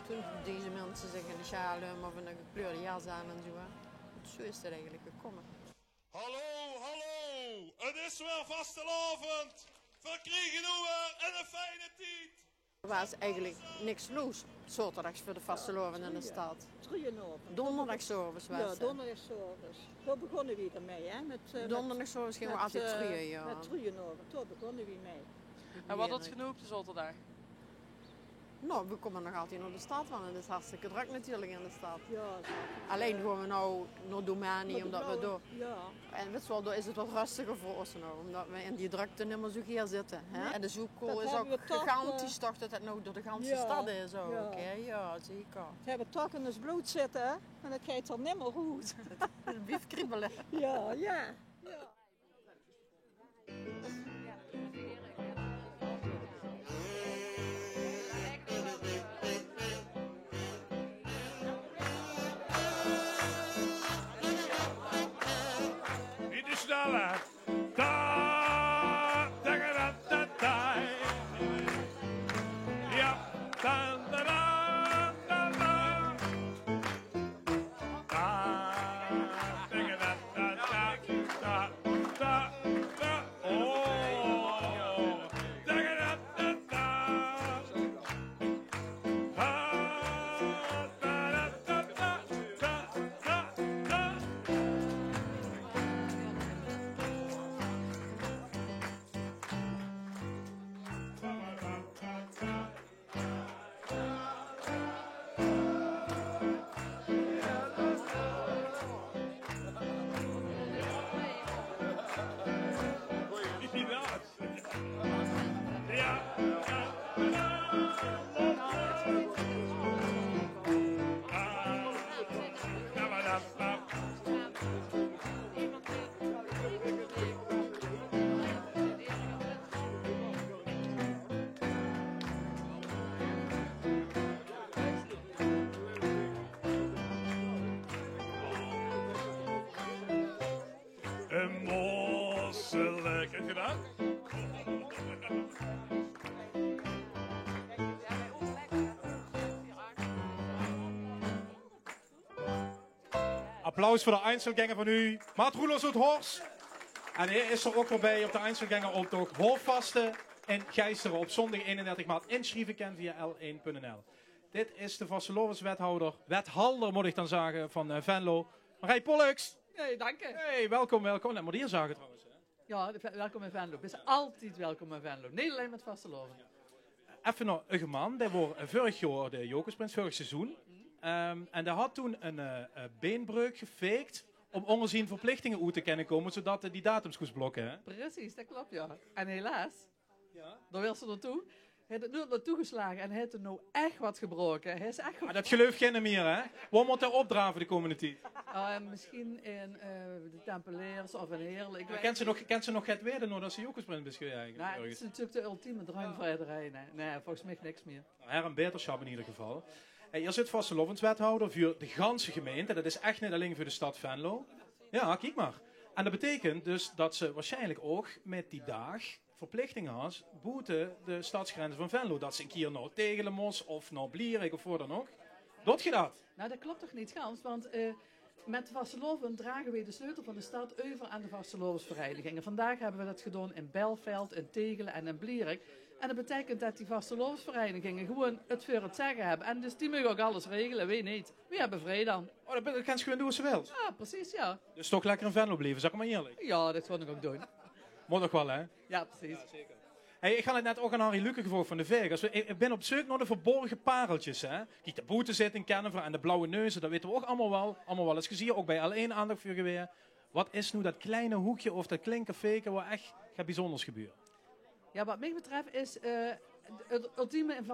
[SPEAKER 23] Toen deze mensen zich in de sjaal of in een gekleurde jas aan en zo. Hè. Zo is het eigenlijk gekomen.
[SPEAKER 19] Hallo, hallo, het is weer vastelavond. Verkriegen we en een fijne tijd.
[SPEAKER 23] Er was eigenlijk niks los, zaterdags voor de vastelovend in de stad. Donderdagservice was
[SPEAKER 8] Ja,
[SPEAKER 23] het.
[SPEAKER 8] donderdagservice. Daar begonnen we ermee, hè?
[SPEAKER 23] Donderdagservice gingen we altijd truien, ja.
[SPEAKER 8] Met truien over, daar begonnen we mee.
[SPEAKER 20] En wat had genoeg op de zaterdag?
[SPEAKER 23] Nou, we komen nog altijd naar de stad, want het is hartstikke druk natuurlijk in de stad.
[SPEAKER 8] Ja,
[SPEAKER 23] Alleen gaan we nou naar Domani, omdat we door...
[SPEAKER 8] Ja.
[SPEAKER 23] En weet je wel, daar is het wat rustiger voor ons nou, omdat we in die drukte niet meer zo hier zitten. Hè?
[SPEAKER 8] Ja.
[SPEAKER 23] En de zoekkool
[SPEAKER 8] Dat
[SPEAKER 23] is ook
[SPEAKER 8] hebben we toch,
[SPEAKER 23] gigantisch, toch, dat het nou door de ganse
[SPEAKER 8] ja,
[SPEAKER 23] stad is ook.
[SPEAKER 8] ja.
[SPEAKER 23] Hè? Ja, zeker.
[SPEAKER 8] Ze hebben toch in het bloed zitten, hè? En dat gaat er niet meer goed.
[SPEAKER 23] Het blijft kriebelen.
[SPEAKER 8] Ja, ja.
[SPEAKER 3] Niet te sneller. Da, da, da, da, da. Ja, da, da, da, da, da. Da, da, da, da, da, da. Oh, da, da, da, da. Da, da, da, da, da, da, da. Een mossel, kent je dat?
[SPEAKER 1] Applaus voor de Einzelgänger van u, Maat Roelers uit Horst. En hij is er ook weer bij op de Einzelgänger optocht Hoofdvasten in Gijsteren op zondag 31 maart. Inschrijven kan via l1.nl. Dit is de wethouder moet ik dan zeggen, van Venlo. Marij Pollux.
[SPEAKER 10] Nee, dank je.
[SPEAKER 1] Hey, welkom. Net maar hier zagen trouwens. Hè?
[SPEAKER 10] Ja, welkom in Venlo. We zijn altijd welkom in Venlo. Niet alleen met vasteloven.
[SPEAKER 1] Even nog een man, die wordt vorig jaar de Jokersprins, vorig seizoen. En die had toen een beenbreuk gefaked om ongezien verplichtingen uit te kunnen komen, zodat die datums koest blokken. Hè?
[SPEAKER 10] Precies, dat klopt ja. En helaas Daar wil ze naartoe. Hij heeft het nu naartoe geslagen en hij heeft er nou echt wat gebroken. Hij is echt
[SPEAKER 1] Maar dat geloof je niet meer, hè? Waar moet hij opdraven de komende tijd?
[SPEAKER 10] Misschien in de Tempeliers of in Heerlen.
[SPEAKER 1] Kent ze nog het weer nog dat ze Jokkersprint beschreven eigenlijk?
[SPEAKER 10] Nou, het is natuurlijk de ultieme druimvrijderij. Nee, volgens mij niks meer.
[SPEAKER 1] Her een beterschap in ieder geval. Hey, hier zit vastelovenswethouder voor de ganse gemeente. Dat is echt niet alleen voor de stad Venlo. Ja, kijk maar. En dat betekent dus dat ze waarschijnlijk ook met die dag verplichtingen had buiten de stadsgrenzen van Venlo. Dat ze een keer naar Tegelemos of naar Blierik of voor dan ook. Doet je dat?
[SPEAKER 10] Nou, dat klopt toch niet gans, want met vasteloven dragen we de sleutel van de stad over aan de vastelovensverenigingen. Vandaag hebben we dat gedaan in Belveld, in Tegelen en in Blierik. En dat betekent dat die vastelovensverenigingen gewoon het voor het zeggen hebben. En dus die mogen ook alles regelen, weet niet. We hebben vrede dan.
[SPEAKER 1] Oh, dat kan ze gewoon doen wat ze wil.
[SPEAKER 10] Ja, precies, ja.
[SPEAKER 1] Dus toch lekker in Venlo blijven, zeg maar eerlijk.
[SPEAKER 10] Ja, dat wil ik ook doen.
[SPEAKER 1] Moet toch wel, hè?
[SPEAKER 10] Ja, precies. Ja,
[SPEAKER 1] zeker. Hey, ik ga het net ook aan Harry Luke gevolgd van de Vegas. Ik ben op zoek naar de verborgen pareltjes. Hè? Kijk, de boetezitting kennen we en de blauwe neuzen, dat weten we ook allemaal wel eens gezien. Ook bij L1 aandacht voor geweer. Wat is nu dat kleine hoekje of dat kleine café waar echt gaat bijzonders gebeuren?
[SPEAKER 10] Ja, wat mij betreft is het ultieme in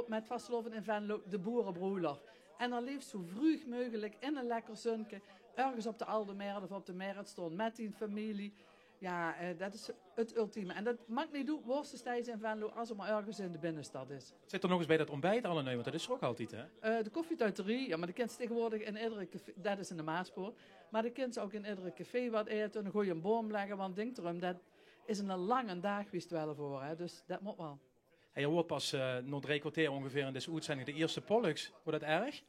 [SPEAKER 10] met vasteloven in Venlo de boerenbroeiler. En dan liefst zo vroeg mogelijk in een lekker zonnetje, ergens op de Aldermeer of op de Meertston met die familie. Ja, dat is het ultieme. En dat mag niet doen, worstenstijds in Venlo, als er maar ergens in de binnenstad is.
[SPEAKER 1] Zit er nog eens bij dat ontbijt alle want dat is er ook altijd, hè?
[SPEAKER 10] De koffietuiterie, ja, maar de kind ze tegenwoordig in iedere café, dat is in de Maaspoort. Maar de kind ze ook in iedere café wat eten, een goede boom leggen, want denk erom, dat is een lange dag geweest wel voor, hè? Dus dat moet wel.
[SPEAKER 1] Hey, je hoort pas nog 3 kwartier ongeveer in deze uitzending de eerste Pollux. Wordt dat erg?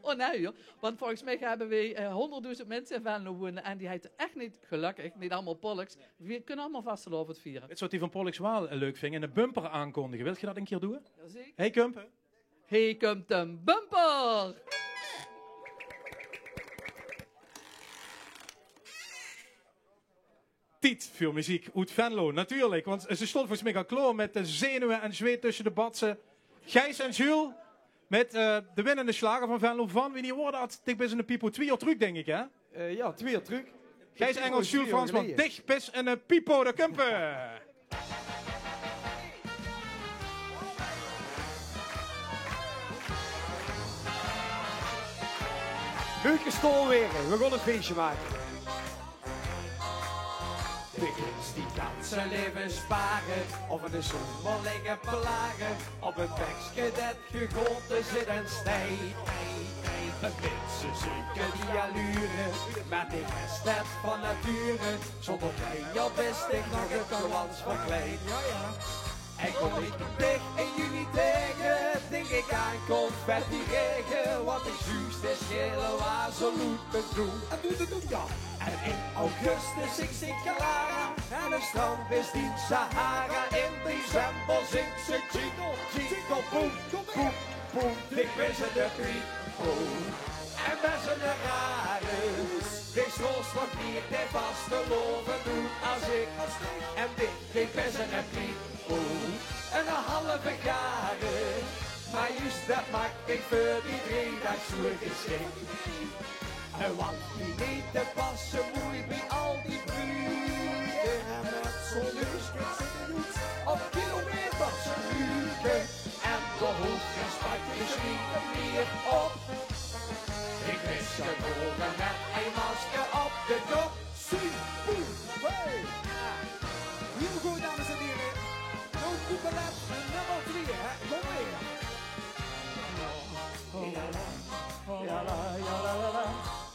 [SPEAKER 10] Oh nee joh, want volgens mij hebben we 100.000 mensen in Venlo wonen en die heet echt niet, gelukkig, niet allemaal Pollux. We kunnen allemaal vasteloven het vieren.
[SPEAKER 1] Weet je wat die van Pollux wel leuk vindt? En een bumper aankondigen. Wil je dat een keer doen?
[SPEAKER 10] Jazeker.
[SPEAKER 1] Hey Kumpen.
[SPEAKER 10] Hey komt een bumper!
[SPEAKER 1] Tijd voor muziek uit Venlo, natuurlijk. Want ze stond volgens mij al klaar met de zenuwen en zweet tussen de batsen. Gijs en Jules met de winnende slager van Venlo van. Wie niet hoorde dat, dicht bij zijn pipo 2 jaar terug, denk ik, hè?
[SPEAKER 7] Ja, 2 jaar terug.
[SPEAKER 1] Gijs Engels, Jules Fransman, dicht bis en een pipo de Kumpen.
[SPEAKER 7] Leuke stolweren, we gaan een feestje maken.
[SPEAKER 6] De kids die kan zijn leven sparen, of in de zomer liggen plagen. Op een bekje dat gegoten zit en stijt. Mensen zoeken die allure, maar die is net van nature. Zonder klein op is ik nog het glans van klein. En kom ik dicht in juni tegen, denk ik aan confetti regen. Wat ik juist is gele wazeloet bedoel. En doe het ook ja. En in augustus ik Clara, en de strand is die Sahara. In december zingt ze jingle, jingle, boom, boom, boom. Ik ben ze de pipo, en ben ze de rare. Wees los wat hier de vasteloven doen als ik. En ik ben ze de pipo, en een halve garen. Maar juist dat maak ik voor die 3 dagen zo geschikt. En want die niet te passen moei bij al die vrienden. En met zo'n neusjes op kilometers ruiken. En de hoofdjes pakjes rieken meer op. Ik wist geboren met een masker op de kop.
[SPEAKER 19] Zie, boe, hey. Heel goed, dames en heren. No Couperet, nummer 3, hè. Kom weer.
[SPEAKER 6] Ja, la, ja, la, la, la.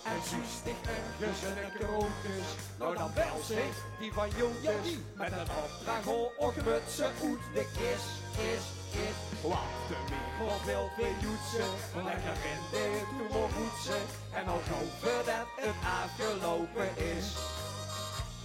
[SPEAKER 6] En zuustig ergens een krokus, nou dan wel zich die van Jonkes. Met een opdracht och mutsen uit de kist. Wat de wereld wil weer joetsen, lekker in de toemelvoetsen. En al hopen dat het afgelopen is.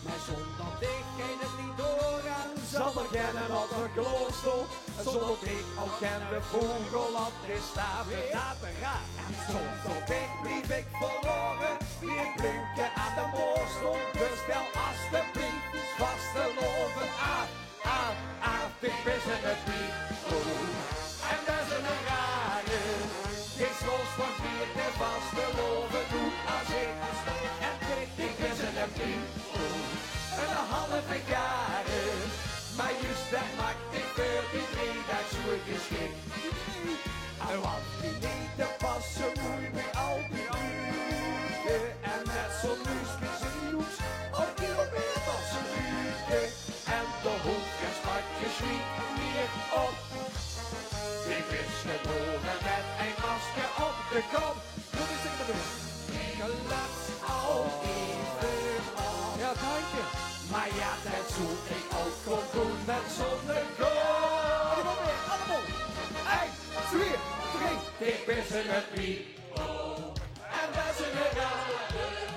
[SPEAKER 6] Maar zonder dichtgeen het niet doorgaan, zal er geen ander klooster. En zonder ik ook geen vogel op de staven laten gaan. En zonder dich blieb ik verloren, weer blinken aan de moorstel. Dus stel alsjeblieft vasteloven aan, ik ben ze het niet. En dat is een rare, is los van hier de vasteloven doet als ik. En ik ben ze het niet. En een halve jaren, maar juist dat maakt ik voor die driedags goed geschikt. En wat die niet passen moet bij al die buren. En net zo'n muisjes op kilometers buren. En de hoek en spatjes niet meer op. Ik is geboren met een masker op de kop. Moet ik zeggen doen? Geluid al even op. Ja, dank je. Maar ja, dat zoek ik ook gewoon doen met zonnekop. Allemaal weer, allemaal. 1, 2, 3. Ik ben ze met Pipo. En wij zijn geraden.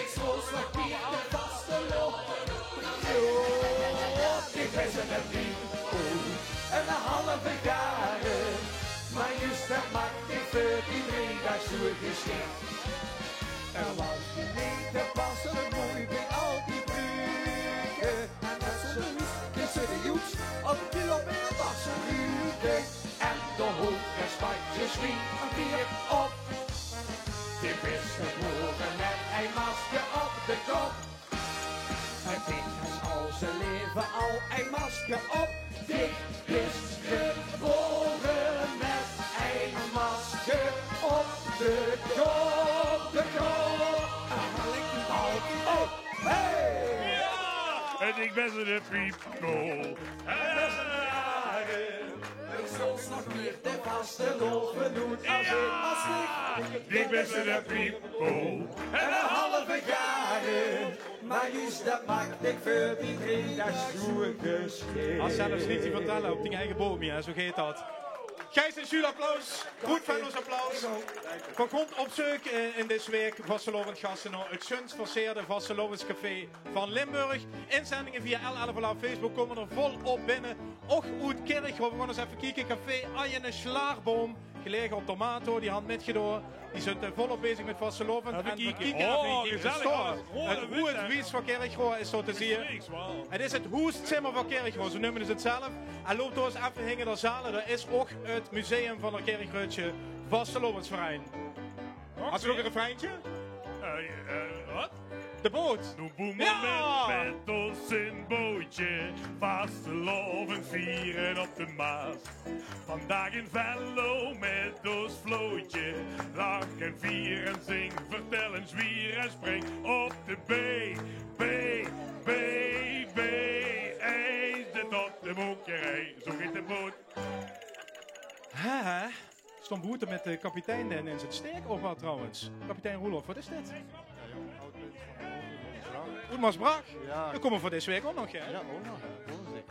[SPEAKER 6] Ik schoos nog Piet de vaste lopen. Ik ben ze met Pipo. En een halve jaren. Maar juist dat maakt ik voor die driedags goed geschikt. En wat je niet te passen moet bij al die bruggen. En dat ze tussen de joets op kilometers rugen. En de hoge spatjes wie weer op. Die is geboren met een masker op de kop. En dit is al zijn leven al een masker op. Dit is geboren met een masker op de kop. De kop. En ik al op. Hey!
[SPEAKER 3] Ja! En ik ben de Pipo.
[SPEAKER 6] Ik soms nog meer de vaste loven doen als ik
[SPEAKER 3] ben de Pipo.
[SPEAKER 6] En een halve jaren. Maar juist dat maakt ik voor die driedags goed geschikt.
[SPEAKER 1] Als zelfs niet te vertellen op die eigen boomje, hè, zo gaat dat. Gijs en Jules applaus. Goed Venlo's applaus. We komt op zoek in deze week vastelovend gasten naar het gunst verseerde vastelovenscafé van Limburg. Inzendingen via L11 op Facebook komen er volop binnen. Och uit Kirchhof, we gaan eens even kijken. Café Arjen Slaarboom, gelegen op Tomato, die hand metgedoor. Die zijn volop bezig met vastelovend. En we kijken
[SPEAKER 3] Oh,
[SPEAKER 1] even
[SPEAKER 3] gezellig.
[SPEAKER 1] het hoe het wies van Kirchhof is zo te zien. Het is het hoestzimmer van Kirchhof, zo noemen ze het zelf. En loopt door eens even hingen de zalen, daar is ook het museum van het Kirchhoutje Vastelovensverein. Had je ook een refreintje?
[SPEAKER 3] Wat?
[SPEAKER 1] De boot.
[SPEAKER 3] Doe boemen
[SPEAKER 1] Ja!
[SPEAKER 3] met ons in bootje, vastelovend vieren op de Maas. Vandaag in Venlo met ons vlootje, lach en vier en zing, vertel en zwier en spring op de B, B, B, B. Eens de tot de mokerij, zo gaat de boot.
[SPEAKER 1] Hè? Stond Boete met de kapitein en in zijn sterk of wat trouwens? Kapitein Roelof, wat is dit? Maasbracht?
[SPEAKER 9] Ja.
[SPEAKER 1] We komen voor deze week ook nog, hè?
[SPEAKER 9] Ja, ook nog.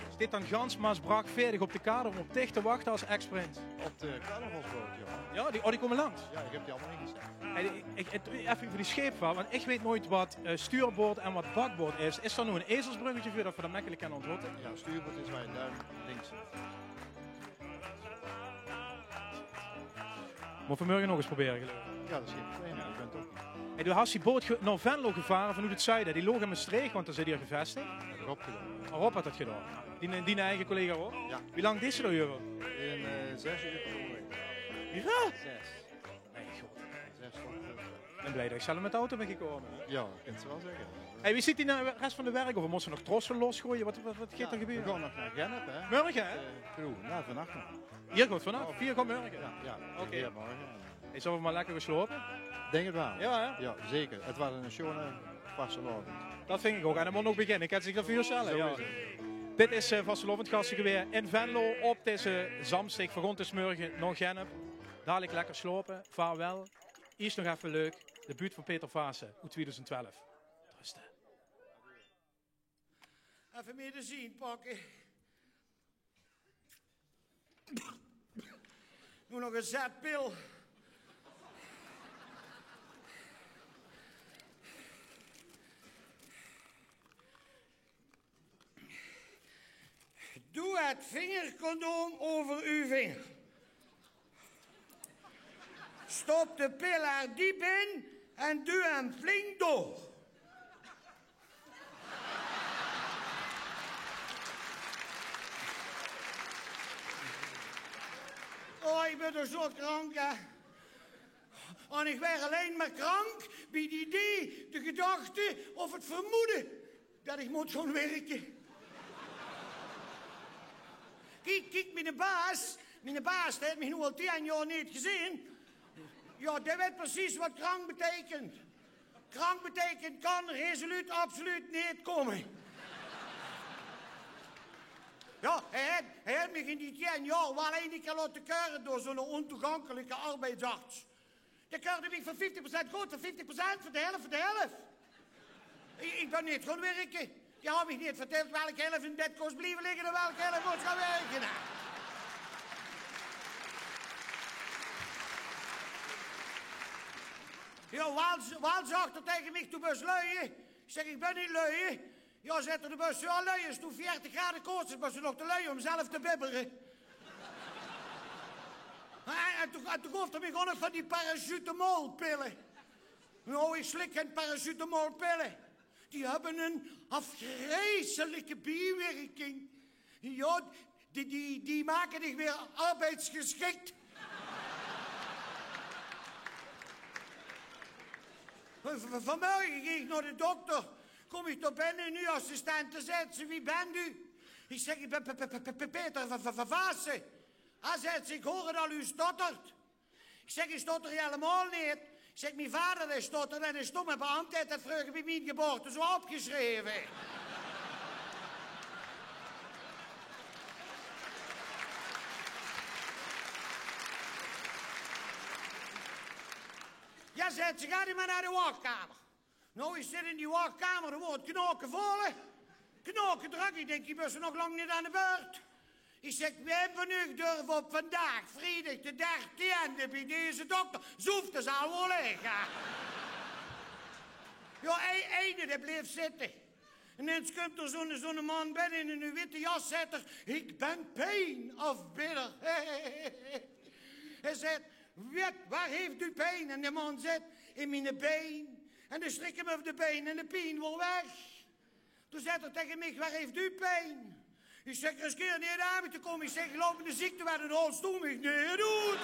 [SPEAKER 1] Is dit dan gans Maasbracht veerdig op de kade om op dicht te wachten als ex-sprint?
[SPEAKER 9] Op de carnavalsboot, ja.
[SPEAKER 1] Ja, die komen langs?
[SPEAKER 9] Ja, ik heb die allemaal ingezet.
[SPEAKER 1] Even voor die scheepvaart, want ik weet nooit wat stuurboord en wat bakboord is. Is er nu een ezelsbruggetje voor dat we dat makkelijk kunnen onthouden?
[SPEAKER 9] Ja, stuurboord is waar je duim links.
[SPEAKER 1] Moet vanmorgen nog eens proberen, geloof ik.
[SPEAKER 9] Ja, dat is geen probleem, ik ben het ook niet.
[SPEAKER 1] Hey, toen had die boot naar Venlo gevaren vanuit het zuiden. Die loog in Maastricht, want daar zit hier gevestigd.
[SPEAKER 9] Rob gedaan.
[SPEAKER 1] Rob had dat gedaan. Die eigen collega Rob?
[SPEAKER 9] Ja.
[SPEAKER 1] Wie lang is ze er over?
[SPEAKER 9] In 6 uur per week.
[SPEAKER 1] Hoeveel?
[SPEAKER 9] 6.
[SPEAKER 1] Nee, god.
[SPEAKER 9] 6 tot.
[SPEAKER 1] Ik ben blij dat ik zelf met de auto ben gekomen.
[SPEAKER 9] Ja, ik kan het wel zeggen.
[SPEAKER 1] Hey, wie zit die nou de rest van de werk? Of moesten nog trossen losgooien? Wat gaat er gebeuren?
[SPEAKER 9] We gaan nog naar Gennep, hè?
[SPEAKER 1] Morgen, hè?
[SPEAKER 9] Crew, ja, vannacht nog.
[SPEAKER 1] Hier gaat vanaf. 4 gaat morgen.
[SPEAKER 9] Ja,
[SPEAKER 1] oké.
[SPEAKER 9] Ja, morgen.
[SPEAKER 1] Is we maar lekker geslopen?
[SPEAKER 9] Denk het wel.
[SPEAKER 1] Ja, hè?
[SPEAKER 9] Ja, zeker. Het was een schone vastelovend.
[SPEAKER 1] Dat vind ik ook. En dan moet nog beginnen. Ik kan zich dat voor stellen. Ja. Dit is vastelovend gastengeweer in Venlo op deze Zamstig. Voor ons is morgen nog Gennep. Dadelijk lekker slopen. Vaarwel. Eerst nog even leuk. De buurt van Peter Vaassen uit 2012. Rusten.
[SPEAKER 6] Even meer te zien pakken. Doe nog een zetpil. Doe het vingercondoom over uw vinger. Stop de pil er diep in en doe hem flink door. Oh, ik ben toch zo krank, hè. En ik werd alleen maar krank bij het idee, de gedachte of het vermoeden dat ik moet gaan werken.
[SPEAKER 11] kijk, mijn baas, die heeft me nu al 10 jaar niet gezien. Ja, die weet precies wat krank betekent. Krank betekent kan resoluut absoluut niet komen. Ja, hij heeft me in die 10 jaar wel een keer laten keuren door zo'n ontoegankelijke arbeidsarts. Die keurde me van 50% goed, van 50%, voor de helft. Ik ben niet gaan werken. Die had me niet verteld welke helft in bed kost blijven liggen en welke helft moet gaan werken. Ja, Waal zegt er tegen mij, toen bus luien. Ik zeg, ik ben niet luien. Ja, zet er de bus, ja, luien is toen 40 graden koorts, was ze nog te luien om zelf te bibberen. En toen gaf hij me gewoon nog van die paracetamolpillen. Nou, ik slik geen paracetamolpillen. Die hebben een afgrijzelijke bijwerking. Ja, die maken dich weer arbeidsgeschikt. Vanmorgen ging ik naar de dokter. Kom ik naar binnen, nu assistente zegt ze, wie bent u? Ik zeg, ik ben Peter van Vaassen. Hij zegt, ik hoor dat u stottert. Ik zeg, ik stotter helemaal niet. Ik zeg, mijn vader is stotterd en een stomme beambte heeft het vroeger bij mijn geboorte zo opgeschreven. Ja, zegt ze, ga die maar naar de wachtkamer. Nou, ik zit in die wachtkamer, er wordt knoken volle. Knoken druk, ik denk, die bussen nog lang niet aan de beurt. Ik zeg, we hebben nu durven op vandaag, vrijdag de 13e, bij deze dokter. Zoeft de zaal wel liggen. Ja, ene die bleef zitten. En eens komt er zo'n man binnen in een witte jas zetter. Ik ben pijn of bitter. Hij zegt, waar heeft u pijn? En de man zegt, in mijn been. En dan strik hem over de been en de pijn wil weg. Toen zegt hij tegen mij, waar heeft u pijn? Ik zeg, riskeer niet aan me te komen. Ik zeg, lopende ziekte waar een rolstoel mij niet doet.